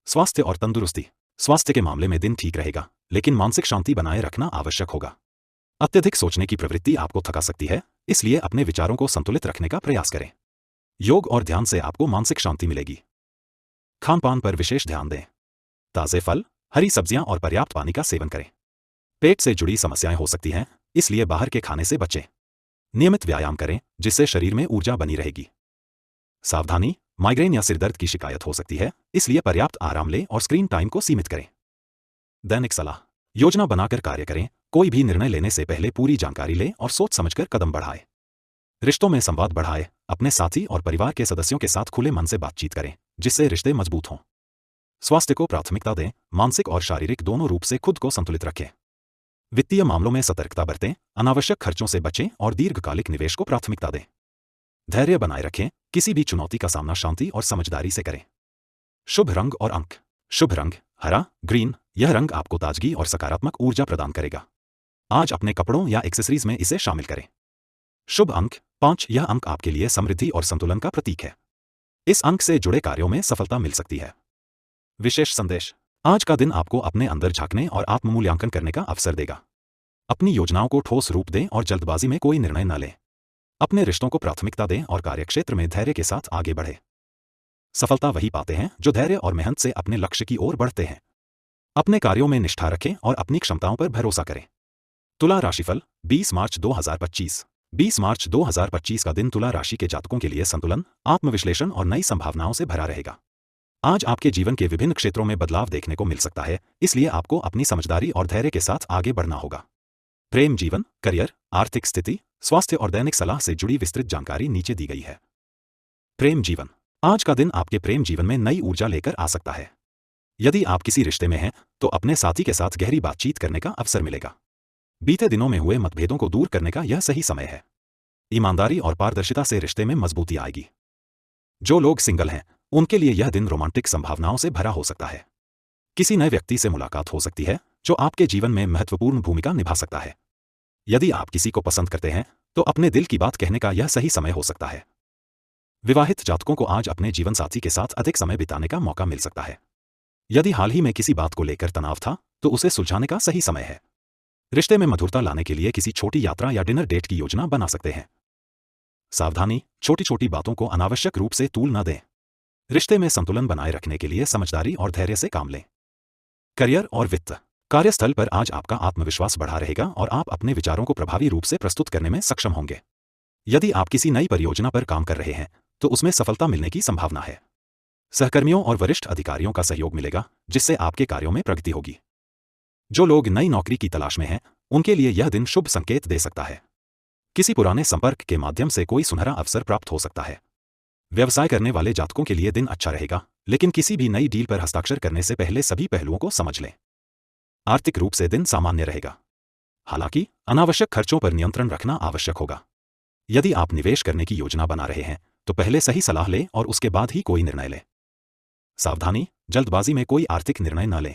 स्वास्थ्य और तंदुरुस्ती। स्वास्थ्य के मामले में दिन ठीक रहेगा, लेकिन मानसिक शांति बनाए रखना आवश्यक होगा। अत्यधिक सोचने की प्रवृत्ति आपको थका सकती है, इसलिए अपने विचारों को संतुलित रखने का प्रयास करें। योग और ध्यान से आपको मानसिक शांति मिलेगी। खान पान पर विशेष ध्यान दें। ताजे फल, हरी सब्जियां और पर्याप्त पानी का सेवन करें। पेट से जुड़ी समस्याएं हो सकती हैं, इसलिए बाहर के खाने से बचें। नियमित व्यायाम करें, जिससे शरीर में ऊर्जा बनी रहेगी। सावधानी, माइग्रेन या सिरदर्द की शिकायत हो सकती है, इसलिए पर्याप्त आराम लें और स्क्रीन टाइम को सीमित करें। दैनिक सलाह। योजना बनाकर कार्य करें। कोई भी निर्णय लेने से पहले पूरी जानकारी लें और सोच समझकर कदम बढ़ाएं। रिश्तों में संवाद बढ़ाएं। अपने साथी और परिवार के सदस्यों के साथ खुले मन से बातचीत करें, जिससे रिश्ते मजबूत हों। स्वास्थ्य को प्राथमिकता दें। मानसिक और शारीरिक दोनों रूप से खुद को संतुलित रखें। वित्तीय मामलों में सतर्कता बरतें। अनावश्यक खर्चों से बचें और दीर्घकालिक निवेश को प्राथमिकता दें। धैर्य बनाए रखें। किसी भी चुनौती का सामना शांति और समझदारी से करें। शुभ रंग और अंक। शुभ रंग हरा, ग्रीन। यह रंग आपको ताजगी और सकारात्मक ऊर्जा प्रदान करेगा। आज अपने कपड़ों या एक्सेसरीज में इसे शामिल करें। शुभ अंक 5। यह अंक आपके लिए समृद्धि और संतुलन का प्रतीक है। इस अंक से जुड़े कार्यों में सफलता मिल सकती है। विशेष संदेश। आज का दिन आपको अपने अंदर झांकने और आत्ममूल्यांकन करने का अवसर देगा। अपनी योजनाओं को ठोस रूप दें और जल्दबाजी में कोई निर्णय न लें। अपने रिश्तों को प्राथमिकता दें और कार्यक्षेत्र में धैर्य के साथ आगे बढ़ें। सफलता वही पाते हैं जो धैर्य और मेहनत से अपने लक्ष्य की ओर बढ़ते हैं। अपने कार्यों में निष्ठा रखें और अपनी क्षमताओं पर भरोसा करें। तुला राशिफल 20 मार्च 2025। 20 मार्च 2025 का दिन तुला राशि के जातकों के लिए संतुलन, आत्मविश्लेषण और नई संभावनाओं से भरा रहेगा। आज आपके जीवन के विभिन्न क्षेत्रों में बदलाव देखने को मिल सकता है, इसलिए आपको अपनी समझदारी और धैर्य के साथ आगे बढ़ना होगा। प्रेम जीवन, करियर, आर्थिक स्थिति, स्वास्थ्य और दैनिक सलाह से जुड़ी विस्तृत जानकारी नीचे दी गई है। प्रेम जीवन। आज का दिन आपके प्रेम जीवन में नई ऊर्जा लेकर आ सकता है। यदि आप किसी रिश्ते में हैं तो अपने साथी के साथ गहरी बातचीत करने का अवसर मिलेगा। बीते दिनों में हुए मतभेदों को दूर करने का यह सही समय है। ईमानदारी और पारदर्शिता से रिश्ते में मजबूती आएगी। जो लोग सिंगल हैं उनके लिए यह दिन रोमांटिक संभावनाओं से भरा हो सकता है। किसी नए व्यक्ति से मुलाकात हो सकती है जो आपके जीवन में महत्वपूर्ण भूमिका निभा सकता है। यदि आप किसी को पसंद करते हैं तो अपने दिल की बात कहने का यह सही समय हो सकता है। विवाहित जातकों को आज अपने जीवन साथी के साथ अधिक समय बिताने का मौका मिल सकता है। यदि हाल ही में किसी बात को लेकर तनाव था तो उसे सुलझाने का सही समय है। रिश्ते में मधुरता लाने के लिए किसी छोटी यात्रा या डिनर डेट की योजना बना सकते हैं। सावधानी, छोटी छोटी बातों को अनावश्यक रूप से तूल न दें। रिश्ते में संतुलन बनाए रखने के लिए समझदारी और धैर्य से काम लें। करियर और वित्त। कार्यस्थल पर आज आपका आत्मविश्वास बढ़ा रहेगा और आप अपने विचारों को प्रभावी रूप से प्रस्तुत करने में सक्षम होंगे। यदि आप किसी नई परियोजना पर काम कर रहे हैं तो उसमें सफलता मिलने की संभावना है। सहकर्मियों और वरिष्ठ अधिकारियों का सहयोग मिलेगा, जिससे आपके कार्यों में प्रगति होगी। जो लोग नई नौकरी की तलाश में हैं उनके लिए यह दिन शुभ संकेत दे सकता है। किसी पुराने संपर्क के माध्यम से कोई सुनहरा अवसर प्राप्त हो सकता है। व्यवसाय करने वाले जातकों के लिए दिन अच्छा रहेगा, लेकिन किसी भी नई डील पर हस्ताक्षर करने से पहले सभी पहलुओं को समझ लें। आर्थिक रूप से दिन सामान्य रहेगा। हालांकि अनावश्यक खर्चों पर नियंत्रण रखना आवश्यक होगा। यदि आप निवेश करने की योजना बना रहे हैं तो पहले सही सलाह लें और उसके बाद ही कोई निर्णय लें। सावधानी, जल्दबाजी में कोई आर्थिक निर्णय न लें।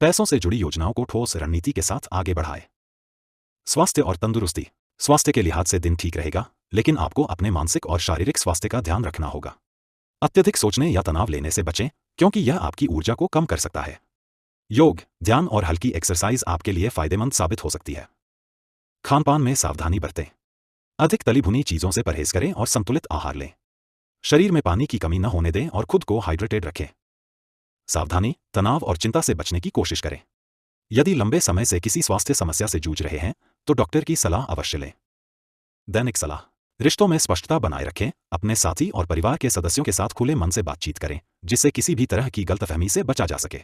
पैसों से जुड़ी योजनाओं को ठोस रणनीति के साथ आगे बढ़ाएं। स्वास्थ्य और तंदुरुस्ती। स्वास्थ्य के लिहाज से दिन ठीक रहेगा, लेकिन आपको अपने मानसिक और शारीरिक स्वास्थ्य का ध्यान रखना होगा। अत्यधिक सोचने या तनाव लेने से बचें, क्योंकि यह आपकी ऊर्जा को कम कर सकता है। योग, ध्यान और हल्की एक्सरसाइज आपके लिए फायदेमंद साबित हो सकती है। खानपान में सावधानी बरतें। अधिक तली भुनी चीजों से परहेज करें और संतुलित आहार लें। शरीर में पानी की कमी न होने दें और खुद को हाइड्रेटेड रखें। सावधानी, तनाव और चिंता से बचने की कोशिश करें। यदि लंबे समय से किसी स्वास्थ्य समस्या से जूझ रहे हैं तो डॉक्टर की सलाह अवश्य लें। दैनिक सलाह, रिश्तों में स्पष्टता बनाए रखें। अपने साथी और परिवार के सदस्यों के साथ खुले मन से बातचीत करें, जिससे किसी भी तरह की गलतफहमी से बचा जा सके।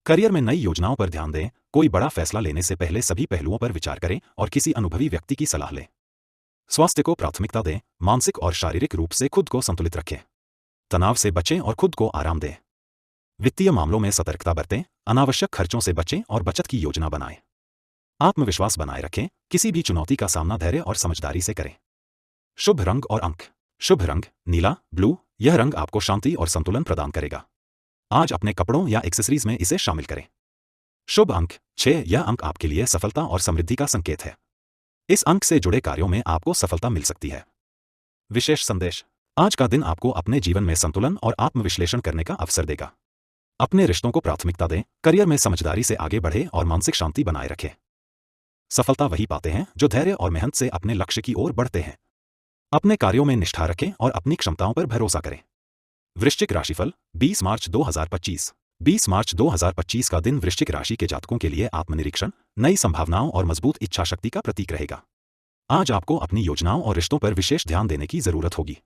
करियर में नई योजनाओं पर ध्यान दें। कोई बड़ा फैसला लेने से पहले सभी पहलुओं पर विचार करें और किसी अनुभवी व्यक्ति की सलाह लें। स्वास्थ्य को प्राथमिकता दें। मानसिक और शारीरिक रूप से खुद को संतुलित रखें। तनाव से बचें और खुद को आराम दें। वित्तीय मामलों में सतर्कता बरतें। अनावश्यक खर्चों से बचें और बचत की योजना बनाएं। आत्मविश्वास बनाए रखें। किसी भी चुनौती का सामना धैर्य और समझदारी से करें। शुभ रंग और अंक। शुभ रंग नीला, ब्लू। यह रंग आपको शांति और संतुलन प्रदान करेगा। आज अपने कपड़ों या एक्सेसरीज में इसे शामिल करें। शुभ अंक 6। यह अंक आपके लिए सफलता और समृद्धि का संकेत है। इस अंक से जुड़े कार्यों में आपको सफलता मिल सकती है। विशेष संदेश, आज का दिन आपको अपने जीवन में संतुलन और आत्मविश्लेषण करने का अवसर देगा। अपने रिश्तों को प्राथमिकता दें, करियर में समझदारी से आगे बढ़ें और मानसिक शांति बनाए रखें। सफलता वही पाते हैं जो धैर्य और मेहनत से अपने लक्ष्य की ओर बढ़ते हैं। अपने कार्यों में निष्ठा रखें और अपनी क्षमताओं पर भरोसा करें। वृश्चिक राशिफल 20 मार्च 2025। 20 मार्च 2025 का दिन वृश्चिक राशि के जातकों के लिए आत्मनिरीक्षण, नई संभावनाओं और मजबूत इच्छा शक्ति का प्रतीक रहेगा। आज आपको अपनी योजनाओं और रिश्तों पर विशेष ध्यान देने की जरूरत होगी।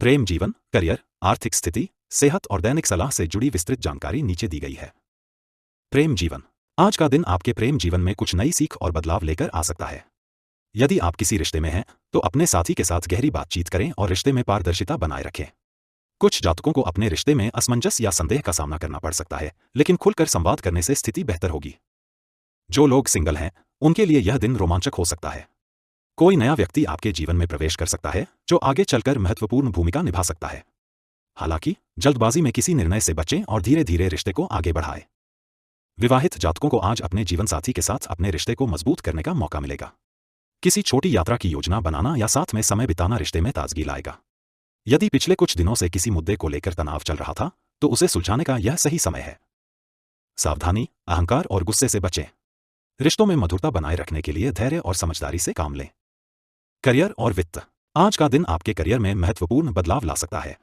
प्रेम जीवन, करियर, आर्थिक स्थिति, सेहत और दैनिक सलाह से जुड़ी विस्तृत जानकारी नीचे दी गई है। प्रेम जीवन, आज का दिन आपके प्रेम जीवन में कुछ नई सीख और बदलाव लेकर आ सकता है। यदि आप किसी रिश्ते में हैं तो अपने साथी के साथ गहरी बातचीत करें और रिश्ते में पारदर्शिता बनाए रखें। कुछ जातकों को अपने रिश्ते में असमंजस या संदेह का सामना करना पड़ सकता है, लेकिन खुलकर संवाद करने से स्थिति बेहतर होगी। जो लोग सिंगल हैं उनके लिए यह दिन रोमांचक हो सकता है। कोई नया व्यक्ति आपके जीवन में प्रवेश कर सकता है जो आगे चलकर महत्वपूर्ण भूमिका निभा सकता है। हालांकि जल्दबाजी में किसी निर्णय से बचें और धीरे धीरे रिश्ते को आगे बढ़ाएं। विवाहित जातकों को आज अपने जीवनसाथी के साथ अपने रिश्ते को मजबूत करने का मौका मिलेगा। किसी छोटी यात्रा की योजना बनाना या साथ में समय बिताना रिश्ते में ताजगी लाएगा। यदि पिछले कुछ दिनों से किसी मुद्दे को लेकर तनाव चल रहा था तो उसे सुलझाने का यह सही समय है। सावधानी, अहंकार और गुस्से से बचें। रिश्तों में मधुरता बनाए रखने के लिए धैर्य और समझदारी से काम लें। करियर और वित्त, आज का दिन आपके करियर में महत्वपूर्ण बदलाव ला सकता है।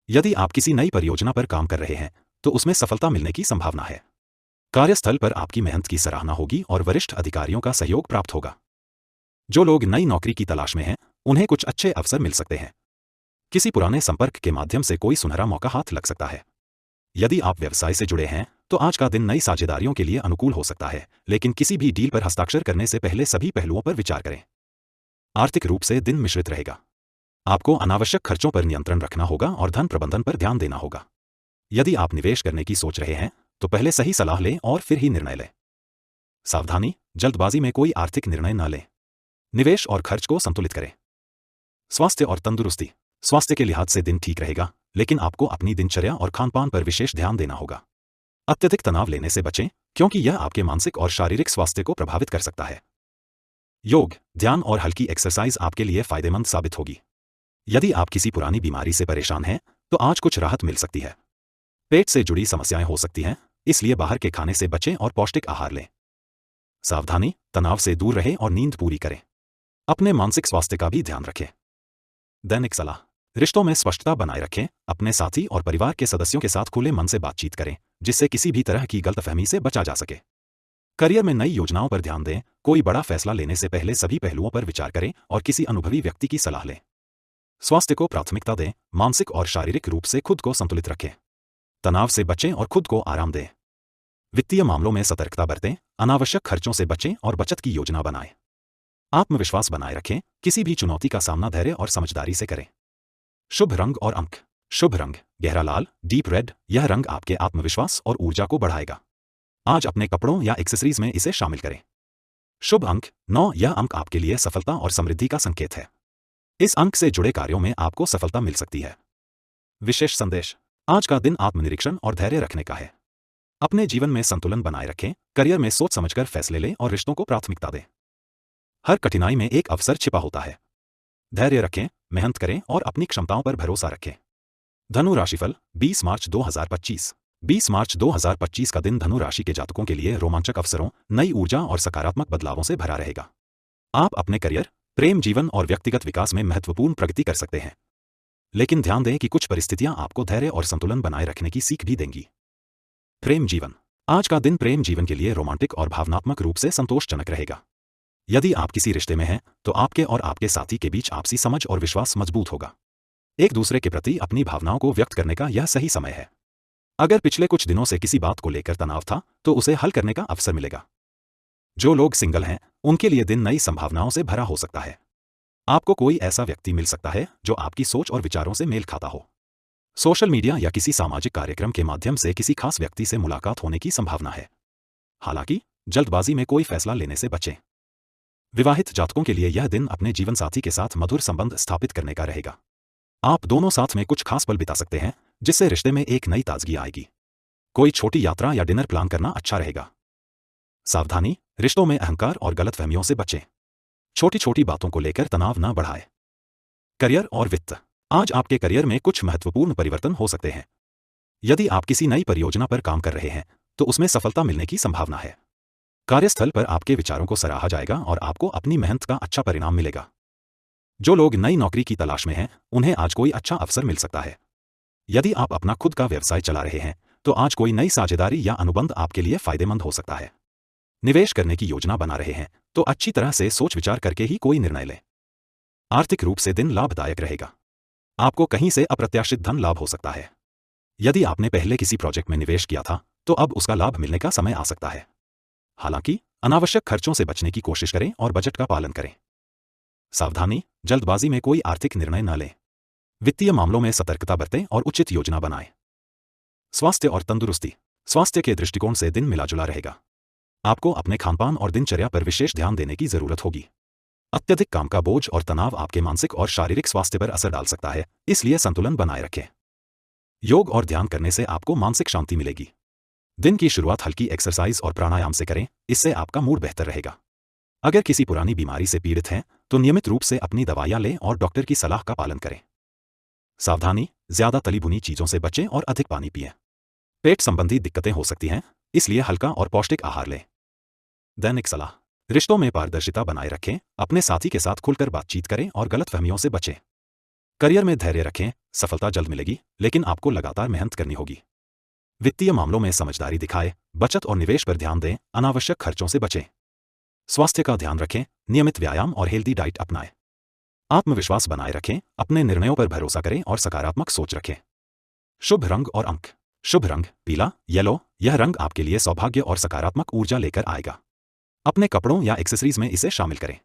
यदि आप किसी नई परियोजना पर काम कर रहे हैं तो उसमें सफलता मिलने की संभावना है। कार्यस्थल पर आपकी मेहनत की सराहना होगी और वरिष्ठ अधिकारियों का सहयोग प्राप्त होगा। जो लोग नई नौकरी की तलाश में हैं उन्हें कुछ अच्छे अवसर मिल सकते हैं। किसी पुराने संपर्क के माध्यम से कोई सुनहरा मौका हाथ लग सकता है। यदि आप व्यवसाय से जुड़े हैं तो आज का दिन नई साझेदारियों के लिए अनुकूल हो सकता है, लेकिन किसी भी डील पर हस्ताक्षर करने से पहले सभी पहलुओं पर विचार करें। आर्थिक रूप से दिन मिश्रित रहेगा। आपको अनावश्यक खर्चों पर नियंत्रण रखना होगा और धन प्रबंधन पर ध्यान देना होगा। यदि आप निवेश करने की सोच रहे हैं तो पहले सही सलाह लें और फिर ही निर्णय लें। सावधानी, जल्दबाजी में कोई आर्थिक निर्णय न लें। निवेश और खर्च को संतुलित करें। स्वास्थ्य और तंदुरुस्ती, स्वास्थ्य के लिहाज से दिन ठीक रहेगा, लेकिन आपको अपनी दिनचर्या और खानपान पर विशेष ध्यान देना होगा। अत्यधिक तनाव लेने से बचें, क्योंकि यह आपके मानसिक और शारीरिक स्वास्थ्य को प्रभावित कर सकता है। योग, ध्यान और हल्की एक्सरसाइज आपके लिए फायदेमंद साबित होगी। यदि आप किसी पुरानी बीमारी से परेशान हैं तो आज कुछ राहत मिल सकती है। पेट से जुड़ी समस्याएं हो सकती हैं, इसलिए बाहर के खाने से बचें और पौष्टिक आहार लें। सावधानी, तनाव से दूर रहें और नींद पूरी करें। अपने मानसिक स्वास्थ्य का भी ध्यान रखें। दैनिक सलाह, रिश्तों में स्पष्टता बनाए रखें। अपने साथी और परिवार के सदस्यों के साथ खुले मन से बातचीत करें, जिससे किसी भी तरह की गलतफहमी से बचा जा सके। करियर में नई योजनाओं पर ध्यान दें। कोई बड़ा फैसला लेने से पहले सभी पहलुओं पर विचार करें और किसी अनुभवी व्यक्ति की सलाह लें। स्वास्थ्य को प्राथमिकता दें। मानसिक और शारीरिक रूप से खुद को संतुलित रखें। तनाव से बचें और खुद को आराम दें। वित्तीय मामलों में सतर्कता बरतें। अनावश्यक खर्चों से बचें और बचत की योजना बनाएं। आत्मविश्वास बनाए रखें। किसी भी चुनौती का सामना धैर्य और समझदारी से करें। शुभ रंग और अंक। शुभ रंग गहरा लाल, डीप रेड। यह रंग आपके आत्मविश्वास और ऊर्जा को बढ़ाएगा। आज अपने कपड़ों या एक्सेसरीज में इसे शामिल करें। शुभ अंक 9। यह अंक आपके लिए सफलता और समृद्धि का संकेत है। इस अंक से जुड़े कार्यों में आपको सफलता मिल सकती है। विशेष संदेश, आज का दिन आत्मनिरीक्षण और धैर्य रखने का है। अपने जीवन में संतुलन बनाए रखें, करियर में सोच समझकर फैसले लें और रिश्तों को प्राथमिकता दें। हर कठिनाई में एक अवसर छिपा होता है। धैर्य रखें, मेहनत करें और अपनी क्षमताओं पर भरोसा रखें। धनु राशिफल 20 मार्च 2025। 20 मार्च 2025 का दिन धनु राशि के जातकों के लिए रोमांचक अवसरों, नई ऊर्जा और सकारात्मक बदलावों से भरा रहेगा। आप अपने करियर, प्रेम जीवन और व्यक्तिगत विकास में महत्वपूर्ण प्रगति कर सकते हैं। लेकिन ध्यान दें कि कुछ परिस्थितियां आपको धैर्य और संतुलन बनाए रखने की सीख भी देंगी। प्रेम जीवन। आज का दिन प्रेम जीवन के लिए रोमांटिक और भावनात्मक रूप से संतोषजनक रहेगा। यदि आप किसी रिश्ते में हैं, तो आपके और आपके साथी के बीच आपसी समझ और विश्वास मजबूत होगा। एक दूसरे के प्रति अपनी भावनाओं को व्यक्त करने का यह सही समय है। अगर पिछले कुछ दिनों से किसी बात को लेकर तनाव था, तो उसे हल करने का अवसर मिलेगा। जो लोग सिंगल हैं, उनके लिए दिन नई संभावनाओं से भरा हो सकता है। आपको कोई ऐसा व्यक्ति मिल सकता है जो आपकी सोच और विचारों से मेल खाता हो। सोशल मीडिया या किसी सामाजिक कार्यक्रम के माध्यम से किसी खास व्यक्ति से मुलाकात होने की संभावना है। हालांकि जल्दबाजी में कोई फैसला लेने से बचें। विवाहित जातकों के लिए यह दिन अपने जीवनसाथी के साथ मधुर संबंध स्थापित करने का रहेगा। आप दोनों साथ में कुछ खास पल बिता सकते हैं, जिससे रिश्ते में एक नई ताजगी आएगी। कोई छोटी यात्रा या डिनर प्लान करना अच्छा रहेगा। सावधानी, रिश्तों में अहंकार और गलतफहमियों से बचें। छोटी छोटी बातों को लेकर तनाव न बढ़ाएं। करियर और वित्त। आज आपके करियर में कुछ महत्वपूर्ण परिवर्तन हो सकते हैं। यदि आप किसी नई परियोजना पर काम कर रहे हैं, तो उसमें सफलता मिलने की संभावना है। कार्यस्थल पर आपके विचारों को सराहा जाएगा और आपको अपनी मेहनत का अच्छा परिणाम मिलेगा। जो लोग नई नौकरी की तलाश में हैं, उन्हें आज कोई अच्छा अवसर मिल सकता है। यदि आप अपना खुद का व्यवसाय चला रहे हैं, तो आज कोई नई साझेदारी या अनुबंध आपके लिए फायदेमंद हो सकता है। निवेश करने की योजना बना रहे हैं, तो अच्छी तरह से सोच विचार करके ही कोई निर्णय लें। आर्थिक रूप से दिन लाभदायक रहेगा। आपको कहीं से अप्रत्याशित धन लाभ हो सकता है। यदि आपने पहले किसी प्रोजेक्ट में निवेश किया था, तो अब उसका लाभ मिलने का समय आ सकता है। हालांकि अनावश्यक खर्चों से बचने की कोशिश करें और बजट का पालन करें। सावधानी, जल्दबाजी में कोई आर्थिक निर्णय न लें। वित्तीय मामलों में सतर्कता बरतें और उचित योजना बनाएं। स्वास्थ्य और तंदुरुस्ती। स्वास्थ्य के दृष्टिकोण से दिन मिला-जुला रहेगा। आपको अपने खानपान और दिनचर्या पर विशेष ध्यान देने की जरूरत होगी। अत्यधिक काम का बोझ और तनाव आपके मानसिक और शारीरिक स्वास्थ्य पर असर डाल सकता है, इसलिए संतुलन बनाए रखें। योग और ध्यान करने से आपको मानसिक शांति मिलेगी। दिन की शुरुआत हल्की एक्सरसाइज और प्राणायाम से करें, इससे आपका मूड बेहतर रहेगा। अगर किसी पुरानी बीमारी से पीड़ित हैं, तो नियमित रूप से अपनी दवाइयां लें और डॉक्टर की सलाह का पालन करें। सावधानी, ज्यादा तली भुनी चीजों से बचें और अधिक पानी पिएं। पेट संबंधी दिक्कतें हो सकती हैं, इसलिए हल्का और पौष्टिक आहार लें। दैनिक सलाह। रिश्तों में पारदर्शिता बनाए रखें, अपने साथी के साथ खुलकर बातचीत करें और गलतफहमियों से बचें। करियर में धैर्य रखें, सफलता जल्द मिलेगी, लेकिन आपको लगातार मेहनत करनी होगी। वित्तीय मामलों में समझदारी दिखाएं, बचत और निवेश पर ध्यान दें, अनावश्यक खर्चों से बचें। स्वास्थ्य का ध्यान रखें, नियमित व्यायाम और हेल्दी डाइट अपनाएं। आत्मविश्वास बनाए रखें, अपने निर्णयों पर भरोसा करें और सकारात्मक सोच रखें। शुभ रंग और अंक। शुभ रंग पीला, येलो। यह रंग आपके लिए सौभाग्य और सकारात्मक ऊर्जा लेकर आएगा। अपने कपड़ों या एक्सेसरीज में इसे शामिल करें।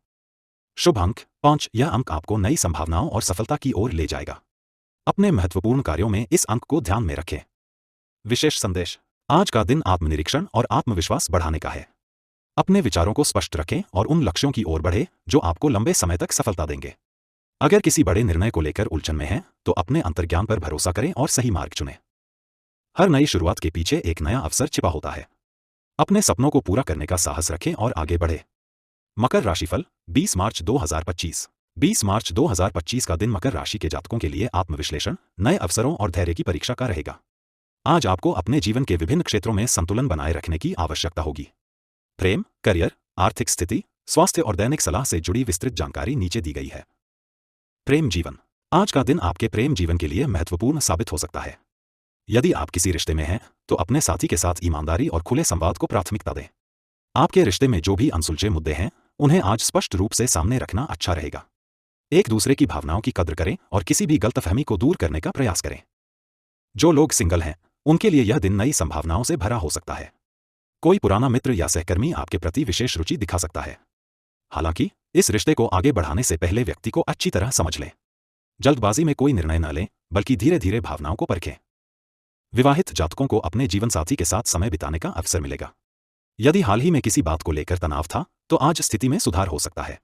शुभ अंक 5। यह अंक आपको नई संभावनाओं और सफलता की ओर ले जाएगा। अपने महत्वपूर्ण कार्यों में इस अंक को ध्यान में रखें। विशेष संदेश। आज का दिन आत्मनिरीक्षण और आत्मविश्वास बढ़ाने का है। अपने विचारों को स्पष्ट रखें और उन लक्ष्यों की ओर बढ़ें जो आपको लंबे समय तक सफलता देंगे। अगर किसी बड़े निर्णय को लेकर उलझन में हैं, तो अपने अंतर्ज्ञान पर भरोसा करें और सही मार्ग चुनें। हर नई शुरुआत के पीछे एक नया अवसर छिपा होता है। अपने सपनों को पूरा करने का साहस रखें और आगे बढ़ें। मकर राशिफल 20 मार्च 2025। 20 मार्च 2025 का दिन मकर राशि के जातकों के लिए आत्मविश्लेषण, नए अवसरों और धैर्य की परीक्षा का रहेगा। आज आपको अपने जीवन के विभिन्न क्षेत्रों में संतुलन बनाए रखने की आवश्यकता होगी। प्रेम, करियर, आर्थिक स्थिति, स्वास्थ्य और दैनिक सलाह से जुड़ी विस्तृत जानकारी नीचे दी गई है। प्रेम जीवन। आज का दिन आपके प्रेम जीवन के लिए महत्वपूर्ण साबित हो सकता है। यदि आप किसी रिश्ते में हैं, तो अपने साथी के साथ ईमानदारी और खुले संवाद को प्राथमिकता दें। आपके रिश्ते में जो भी अनसुलझे मुद्दे हैं, उन्हें आज स्पष्ट रूप से सामने रखना अच्छा रहेगा। एक दूसरे की भावनाओं की कद्र करें और किसी भी गलतफहमी को दूर करने का प्रयास करें। जो लोग सिंगल हैं, उनके लिए यह दिन नई संभावनाओं से भरा हो सकता है। कोई पुराना मित्र या सहकर्मी आपके प्रति विशेष रुचि दिखा सकता है। हालांकि इस रिश्ते को आगे बढ़ाने से पहले व्यक्ति को अच्छी तरह समझ लें। जल्दबाजी में कोई निर्णय न लें, बल्कि धीरे धीरे भावनाओं को परखें। विवाहित जातकों को अपने जीवनसाथी के साथ समय बिताने का अवसर मिलेगा। यदि हाल ही में किसी बात को लेकर तनाव था, तो आज स्थिति में सुधार हो सकता है।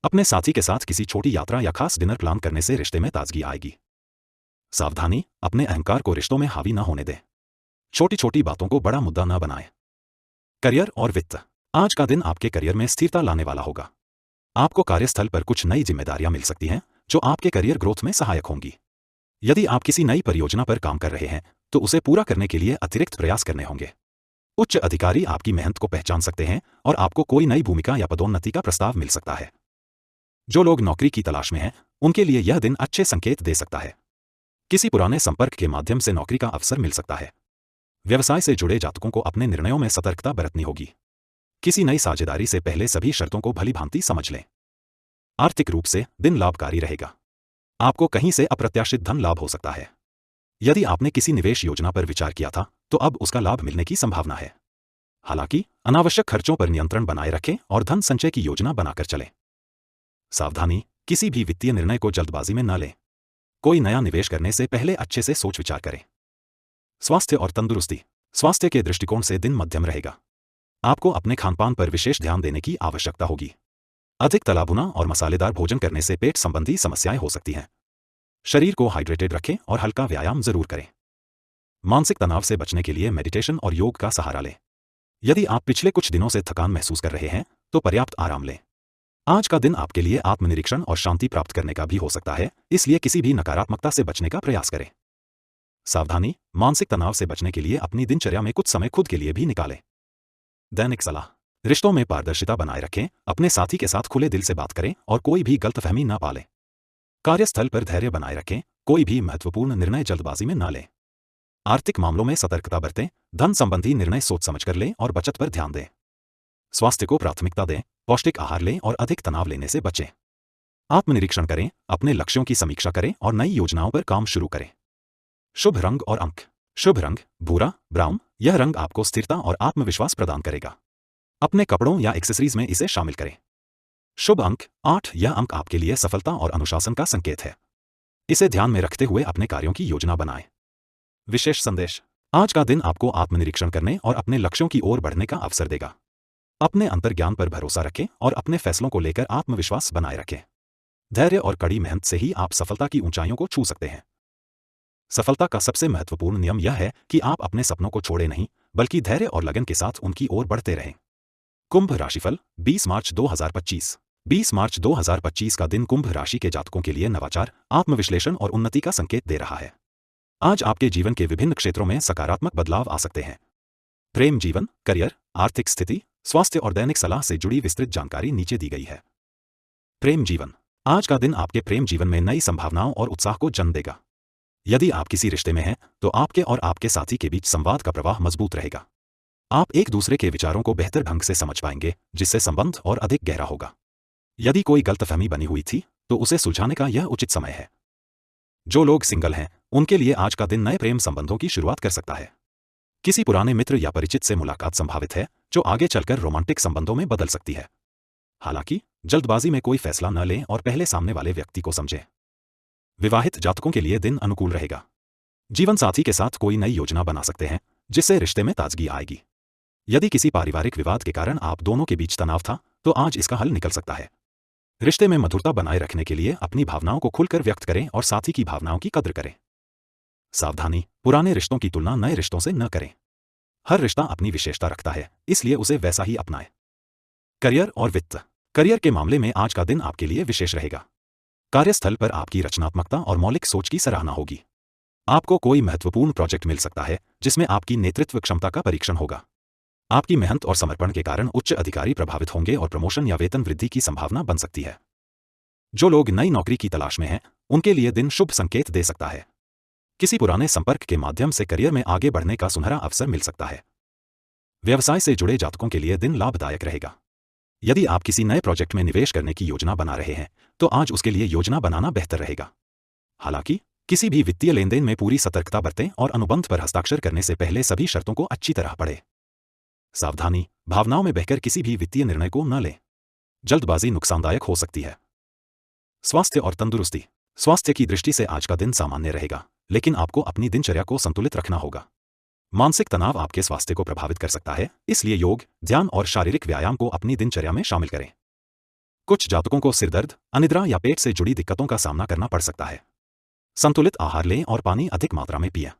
अपने साथी के साथ किसी छोटी यात्रा या खास डिनर प्लान करने से रिश्ते में ताजगी आएगी। सावधानी, अपने अहंकार को रिश्तों में हावी न होने दें। छोटी छोटी बातों को बड़ा मुद्दा न बनाएं। करियर और वित्त। आज का दिन आपके करियर में स्थिरता लाने वाला होगा। आपको कार्यस्थल पर कुछ नई जिम्मेदारियां मिल सकती हैं जो आपके करियर ग्रोथ में सहायक होंगी। यदि आप किसी नई परियोजना पर काम कर रहे हैं तो उसे पूरा करने के लिए अतिरिक्त प्रयास करने होंगे। उच्च अधिकारी आपकी मेहनत को पहचान सकते हैं और आपको कोई नई भूमिका या पदोन्नति का प्रस्ताव मिल सकता है। जो लोग नौकरी की तलाश में हैं उनके लिए यह दिन अच्छे संकेत दे सकता है। किसी पुराने संपर्क के माध्यम से नौकरी का अवसर मिल सकता है। व्यवसाय से जुड़े जातकों को अपने निर्णयों में सतर्कता बरतनी होगी। किसी नई साझेदारी से पहले सभी शर्तों को भलीभांति समझ लें। आर्थिक रूप से दिन लाभकारी रहेगा। आपको कहीं से अप्रत्याशित धन लाभ हो सकता है। यदि आपने किसी निवेश योजना पर विचार किया था तो अब उसका लाभ मिलने की संभावना है। हालांकि अनावश्यक खर्चों पर नियंत्रण बनाए रखें और धन संचय की योजना बनाकर चलें। सावधानी, किसी भी वित्तीय निर्णय को जल्दबाजी में न लें। कोई नया निवेश करने से पहले अच्छे से सोच विचार करें। स्वास्थ्य और तंदुरुस्ती। स्वास्थ्य के दृष्टिकोण से दिन मध्यम रहेगा। आपको अपने खानपान पर विशेष ध्यान देने की आवश्यकता होगी। अधिक तला भुना और मसालेदार भोजन करने से पेट संबंधी समस्याएं हो सकती हैं। शरीर को हाइड्रेटेड रखें और हल्का व्यायाम जरूर करें। मानसिक तनाव से बचने के लिए मेडिटेशन और योग का सहारा लें। यदि आप पिछले कुछ दिनों से थकान महसूस कर रहे हैं तो पर्याप्त आराम लें। आज का दिन आपके लिए आत्मनिरीक्षण और शांति प्राप्त करने का भी हो सकता है, इसलिए किसी भी नकारात्मकता से बचने का प्रयास करें। सावधानी, मानसिक तनाव से बचने के लिए अपनी दिनचर्या में कुछ समय खुद के लिए भी निकालें। दैनिक सलाह। रिश्तों में पारदर्शिता बनाए रखें, अपने साथी के साथ खुले दिल से बात करें और कोई भी गलतफहमी न पालें। कार्यस्थल पर धैर्य बनाए रखें, कोई भी महत्वपूर्ण निर्णय जल्दबाजी में न लें। आर्थिक मामलों में सतर्कता बरतें, धन संबंधी निर्णय सोच समझकर लें और बचत पर ध्यान दें। स्वास्थ्य को प्राथमिकता दें, पौष्टिक आहार लें और अधिक तनाव लेने से बचें। आत्मनिरीक्षण करें, अपने लक्ष्यों की समीक्षा करें और नई योजनाओं पर काम शुरू करें। शुभ रंग और अंक। शुभ रंग भूरा, ब्राउन। यह रंग आपको स्थिरता और आत्मविश्वास प्रदान करेगा। अपने कपड़ों या एक्सेसरीज में इसे शामिल करें। शुभ अंक 8। यह अंक आपके लिए सफलता और अनुशासन का संकेत है। इसे ध्यान में रखते हुए अपने कार्यों की योजना बनाएं। विशेष संदेश। आज का दिन आपको आत्मनिरीक्षण करने और अपने लक्ष्यों की ओर बढ़ने का अवसर देगा। अपने अंतर्ज्ञान पर भरोसा रखें और अपने फैसलों को लेकर आत्मविश्वास बनाए रखें। धैर्य और कड़ी मेहनत से ही आप सफलता की ऊंचाइयों को छू सकते हैं। सफलता का सबसे महत्वपूर्ण नियम यह है कि आप अपने सपनों को छोड़ें नहीं, बल्कि धैर्य और लगन के साथ उनकी ओर बढ़ते रहें। कुंभ राशिफल 20 मार्च 2025। 20 मार्च 2025 का दिन कुंभ राशि के जातकों के लिए नवाचार, आत्मविश्लेषण और उन्नति का संकेत दे रहा है। आज आपके जीवन के विभिन्न क्षेत्रों में सकारात्मक बदलाव आ सकते हैं। प्रेम जीवन, करियर, आर्थिक स्थिति, स्वास्थ्य और दैनिक सलाह से जुड़ी विस्तृत जानकारी नीचे दी गई है। प्रेम जीवन। आज का दिन आपके प्रेम जीवन में नई संभावनाओं और उत्साह को जन्म देगा। यदि आप किसी रिश्ते में हैं तो आपके और आपके साथी के बीच संवाद का प्रवाह मजबूत रहेगा। आप एक दूसरे के विचारों को बेहतर ढंग से समझ पाएंगे, जिससे संबंध और अधिक गहरा होगा। यदि कोई गलतफहमी बनी हुई थी तो उसे सुलझाने का यह उचित समय है। जो लोग सिंगल हैं उनके लिए आज का दिन नए प्रेम संबंधों की शुरुआत कर सकता है। किसी पुराने मित्र या परिचित से मुलाकात संभावित है जो आगे चलकर रोमांटिक संबंधों में बदल सकती है। हालांकि जल्दबाजी में कोई फैसला न लें और पहले सामने वाले व्यक्ति को समझें। विवाहित जातकों के लिए दिन अनुकूल रहेगा। जीवन साथी के साथ कोई नई योजना बना सकते हैं जिससे रिश्ते में ताजगी आएगी। यदि किसी पारिवारिक विवाद के कारण आप दोनों के बीच तनाव था तो आज इसका हल निकल सकता है। रिश्ते में मधुरता बनाए रखने के लिए अपनी भावनाओं को खुलकर व्यक्त करें और साथी की भावनाओं की कद्र करें। सावधानी, पुराने रिश्तों की तुलना नए रिश्तों से न करें। हर रिश्ता अपनी विशेषता रखता है, इसलिए उसे वैसा ही अपनाएं। करियर और वित्त। करियर के मामले में आज का दिन आपके लिए विशेष रहेगा। कार्यस्थल पर आपकी रचनात्मकता और मौलिक सोच की सराहना होगी। आपको कोई महत्वपूर्ण प्रोजेक्ट मिल सकता है जिसमें आपकी नेतृत्व क्षमता का परीक्षण होगा। आपकी मेहनत और समर्पण के कारण उच्च अधिकारी प्रभावित होंगे और प्रमोशन या वेतन वृद्धि की संभावना बन सकती है। जो लोग नई नौकरी की तलाश में हैं उनके लिए दिन शुभ संकेत दे सकता है। किसी पुराने संपर्क के माध्यम से करियर में आगे बढ़ने का सुनहरा अवसर मिल सकता है। व्यवसाय से जुड़े जातकों के लिए दिन लाभदायक रहेगा। यदि आप किसी नए प्रोजेक्ट में निवेश करने की योजना बना रहे हैं तो आज उसके लिए योजना बनाना बेहतर रहेगा। हालांकि किसी भी वित्तीय लेनदेन में पूरी सतर्कता बरतें और अनुबंध पर हस्ताक्षर करने से पहले सभी शर्तों को अच्छी तरह पढ़ें। सावधानी, भावनाओं में बहकर किसी भी वित्तीय निर्णय को न लें। जल्दबाजी नुकसानदायक हो सकती है। स्वास्थ्य और तंदुरुस्ती। स्वास्थ्य की दृष्टि से आज का दिन सामान्य रहेगा, लेकिन आपको अपनी दिनचर्या को संतुलित रखना होगा। मानसिक तनाव आपके स्वास्थ्य को प्रभावित कर सकता है, इसलिए योग, ध्यान और शारीरिक व्यायाम को अपनी दिनचर्या में शामिल करें। कुछ जातकों को सिरदर्द, अनिद्रा या पेट से जुड़ी दिक्कतों का सामना करना पड़ सकता है। संतुलित आहार लें और पानी अधिक मात्रा में पिएं।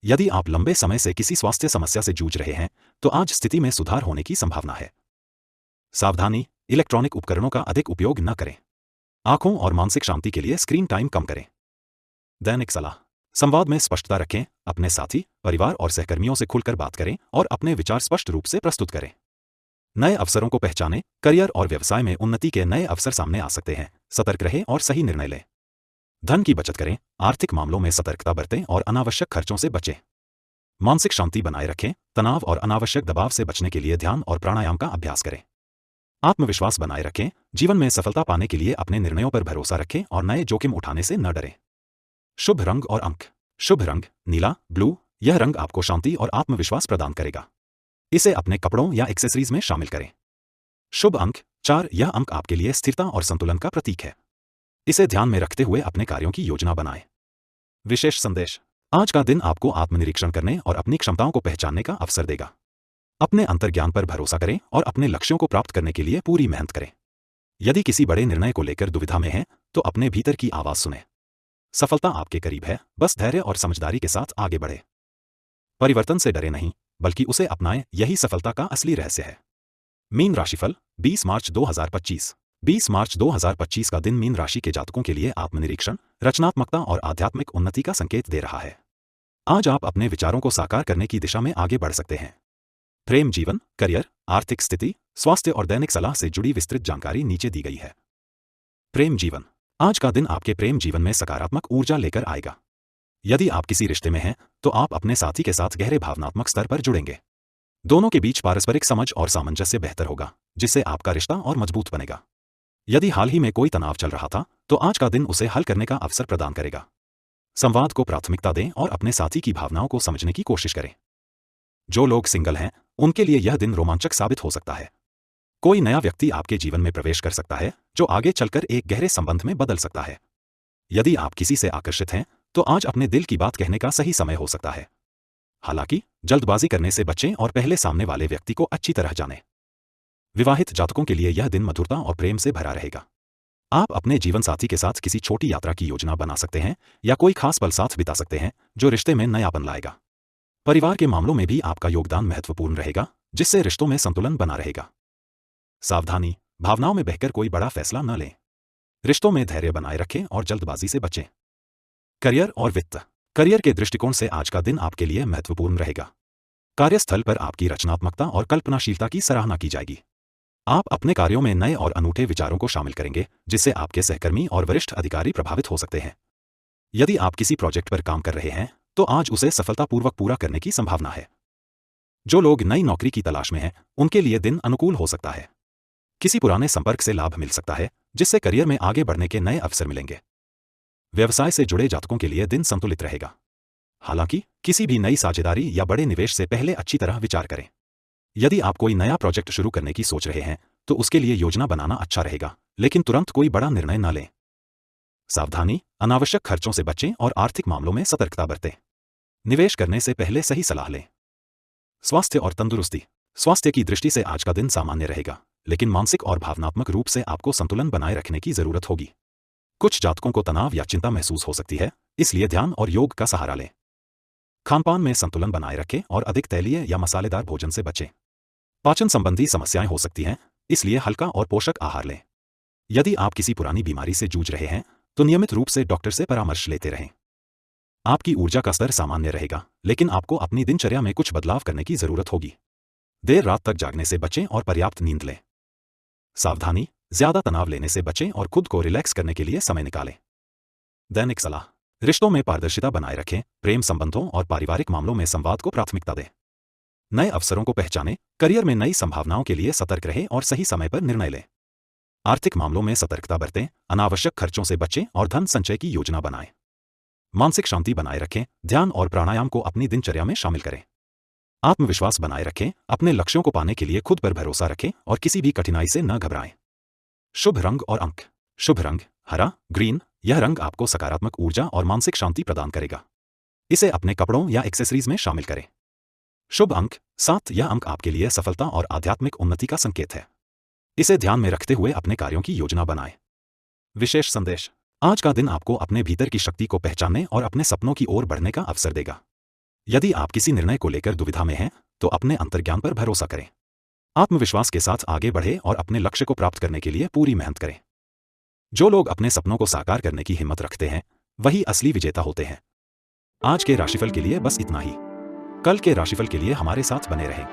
यदि आप लंबे समय से किसी स्वास्थ्य समस्या से जूझ रहे हैं तो आज स्थिति में सुधार होने की संभावना है। सावधानी, इलेक्ट्रॉनिक उपकरणों का अधिक उपयोग न करें। आंखों और मानसिक शांति के लिए स्क्रीन टाइम कम करें। दैनिक सलाह। संवाद में स्पष्टता रखें, अपने साथी, परिवार और सहकर्मियों से खुलकर बात करें और अपने विचार स्पष्ट रूप से प्रस्तुत करें। नए अवसरों को पहचानें, करियर और व्यवसाय में उन्नति के नए अवसर सामने आ सकते हैं। सतर्क रहें और सही निर्णय लें। धन की बचत करें, आर्थिक मामलों में सतर्कता बरतें और अनावश्यक खर्चों से बचें। मानसिक शांति बनाए रखें, तनाव और अनावश्यक दबाव से बचने के लिए ध्यान और प्राणायाम का अभ्यास करें। आत्मविश्वास बनाए रखें, जीवन में सफलता पाने के लिए अपने निर्णयों पर भरोसा रखें और नए जोखिम उठाने से न डरें। शुभ रंग और अंक। शुभ रंग नीला, ब्लू। यह रंग आपको शांति और आत्मविश्वास प्रदान करेगा। इसे अपने कपड़ों या एक्सेसरीज में शामिल करें। शुभ अंक 4। यह अंक आपके लिए स्थिरता और संतुलन का प्रतीक है। इसे ध्यान में रखते हुए अपने कार्यों की योजना बनाएं। विशेष संदेश। आज का दिन आपको आत्मनिरीक्षण करने और अपनी क्षमताओं को पहचानने का अवसर देगा। अपने अंतर्ज्ञान पर भरोसा करें और अपने लक्ष्यों को प्राप्त करने के लिए पूरी मेहनत करें। यदि किसी बड़े निर्णय को लेकर दुविधा में हैं, तो अपने भीतर की आवाज सुनें। सफलता आपके करीब है, बस धैर्य और समझदारी के साथ आगे बढ़े। परिवर्तन से डरे नहीं, बल्कि उसे अपनाएं, यही सफलता का असली रहस्य है। मीन राशिफल 20 मार्च 2025। 20 मार्च 2025 का दिन मीन राशि के जातकों के लिए आत्मनिरीक्षण, रचनात्मकता और आध्यात्मिक उन्नति का संकेत दे रहा है। आज आप अपने विचारों को साकार करने की दिशा में आगे बढ़ सकते हैं। प्रेम जीवन, करियर, आर्थिक स्थिति, स्वास्थ्य और दैनिक सलाह से जुड़ी विस्तृत जानकारी नीचे दी गई है। प्रेम जीवन। आज का दिन आपके प्रेम जीवन में सकारात्मक ऊर्जा लेकर आएगा। यदि आप किसी रिश्ते में हैं, तो आप अपने साथी के साथ गहरे भावनात्मक स्तर पर जुड़ेंगे। दोनों के बीच पारस्परिक समझ और सामंजस्य बेहतर होगा, जिससे आपका रिश्ता और मजबूत बनेगा। यदि हाल ही में कोई तनाव चल रहा था, तो आज का दिन उसे हल करने का अवसर प्रदान करेगा। संवाद को प्राथमिकता दें और अपने साथी की भावनाओं को समझने की कोशिश करें। जो लोग सिंगल हैं, उनके लिए यह दिन रोमांचक साबित हो सकता है। कोई नया व्यक्ति आपके जीवन में प्रवेश कर सकता है, जो आगे चलकर एक गहरे संबंध में बदल सकता है। यदि आप किसी से आकर्षित हैं, तो आज अपने दिल की बात कहने का सही समय हो सकता है। हालांकि जल्दबाजी करने से बचें और पहले सामने वाले व्यक्ति को अच्छी तरह जानें। विवाहित जातकों के लिए यह दिन मधुरता और प्रेम से भरा रहेगा। आप अपने जीवन साथी के साथ किसी छोटी यात्रा की योजना बना सकते हैं या कोई खास पल साथ बिता सकते हैं, जो रिश्ते में नयापन लाएगा। परिवार के मामलों में भी आपका योगदान महत्वपूर्ण रहेगा, जिससे रिश्तों में संतुलन बना रहेगा। सावधानी, भावनाओं में बहकर कोई बड़ा फैसला न लें। रिश्तों में धैर्य बनाए रखें और जल्दबाजी से बचें। करियर और वित्त। करियर के दृष्टिकोण से आज का दिन आपके लिए महत्वपूर्ण रहेगा। कार्यस्थल पर आपकी रचनात्मकता और कल्पनाशीलता की सराहना की जाएगी। आप अपने कार्यों में नए और अनूठे विचारों को शामिल करेंगे, जिससे आपके सहकर्मी और वरिष्ठ अधिकारी प्रभावित हो सकते हैं। यदि आप किसी प्रोजेक्ट पर काम कर रहे हैं, तो आज उसे सफलतापूर्वक पूरा करने की संभावना है। जो लोग नई नौकरी की तलाश में हैं, उनके लिए दिन अनुकूल हो सकता है। किसी पुराने संपर्क से लाभ मिल सकता है, जिससे करियर में आगे बढ़ने के नए अवसर मिलेंगे। व्यवसाय से जुड़े जातकों के लिए दिन संतुलित रहेगा। हालांकि किसी भी नई साझेदारी या बड़े निवेश से पहले अच्छी तरह विचार करें। यदि आप कोई नया प्रोजेक्ट शुरू करने की सोच रहे हैं, तो उसके लिए योजना बनाना अच्छा रहेगा, लेकिन तुरंत कोई बड़ा निर्णय न लें। सावधानी, अनावश्यक खर्चों से बचें और आर्थिक मामलों में सतर्कता बरतें। निवेश करने से पहले सही सलाह लें। स्वास्थ्य और तंदुरुस्ती। स्वास्थ्य की दृष्टि से आज का दिन सामान्य रहेगा, लेकिन मानसिक और भावनात्मक रूप से आपको संतुलन बनाए रखने की जरूरत होगी। कुछ जातकों को तनाव या चिंता महसूस हो सकती है, इसलिए ध्यान और योग का सहारा लें। खानपान में संतुलन बनाए रखें और अधिक तैलीय या मसालेदार भोजन से बचें। पाचन संबंधी समस्याएं हो सकती हैं, इसलिए हल्का और पोषक आहार लें। यदि आप किसी पुरानी बीमारी से जूझ रहे हैं, तो नियमित रूप से डॉक्टर से परामर्श लेते रहें। आपकी ऊर्जा का स्तर सामान्य रहेगा, लेकिन आपको अपनी दिनचर्या में कुछ बदलाव करने की जरूरत होगी। देर रात तक जागने से बचें और पर्याप्त नींद लें। सावधानी, ज्यादा तनाव लेने से बचें और खुद को रिलैक्स करने के लिए समय निकालें। दैनिक सलाह। रिश्तों में पारदर्शिता बनाए रखें, प्रेम संबंधों और पारिवारिक मामलों में संवाद को प्राथमिकता दें। नए अवसरों को पहचानें, करियर में नई संभावनाओं के लिए सतर्क रहें और सही समय पर निर्णय लें। आर्थिक मामलों में सतर्कता बरतें, अनावश्यक खर्चों से बचें और धन संचय की योजना बनाएं। मानसिक शांति बनाए रखें, ध्यान और प्राणायाम को अपनी दिनचर्या में शामिल करें। आत्मविश्वास बनाए रखें, अपने लक्ष्यों को पाने के लिए खुद पर भरोसा रखें और किसी भी कठिनाई से न घबराएं। शुभ रंग और अंक। शुभ रंग हरा, ग्रीन। यह रंग आपको सकारात्मक ऊर्जा और मानसिक शांति प्रदान करेगा। इसे अपने कपड़ों या एक्सेसरीज में शामिल करें। शुभ अंक 7। यह अंक आपके लिए सफलता और आध्यात्मिक उन्नति का संकेत है। इसे ध्यान में रखते हुए अपने कार्यों की योजना बनाएं। विशेष संदेश। आज का दिन आपको अपने भीतर की शक्ति को पहचानने और अपने सपनों की ओर बढ़ने का अवसर देगा। यदि आप किसी निर्णय को लेकर दुविधा में हैं, तो अपने अंतर्ज्ञान पर भरोसा करें। आत्मविश्वास के साथ आगे बढ़े और अपने लक्ष्य को प्राप्त करने के लिए पूरी मेहनत करें। जो लोग अपने सपनों को साकार करने की हिम्मत रखते हैं वही असली विजेता होते हैं। आज के राशिफल के लिए बस इतना ही। कल के राशिफल के लिए हमारे साथ बने रहें।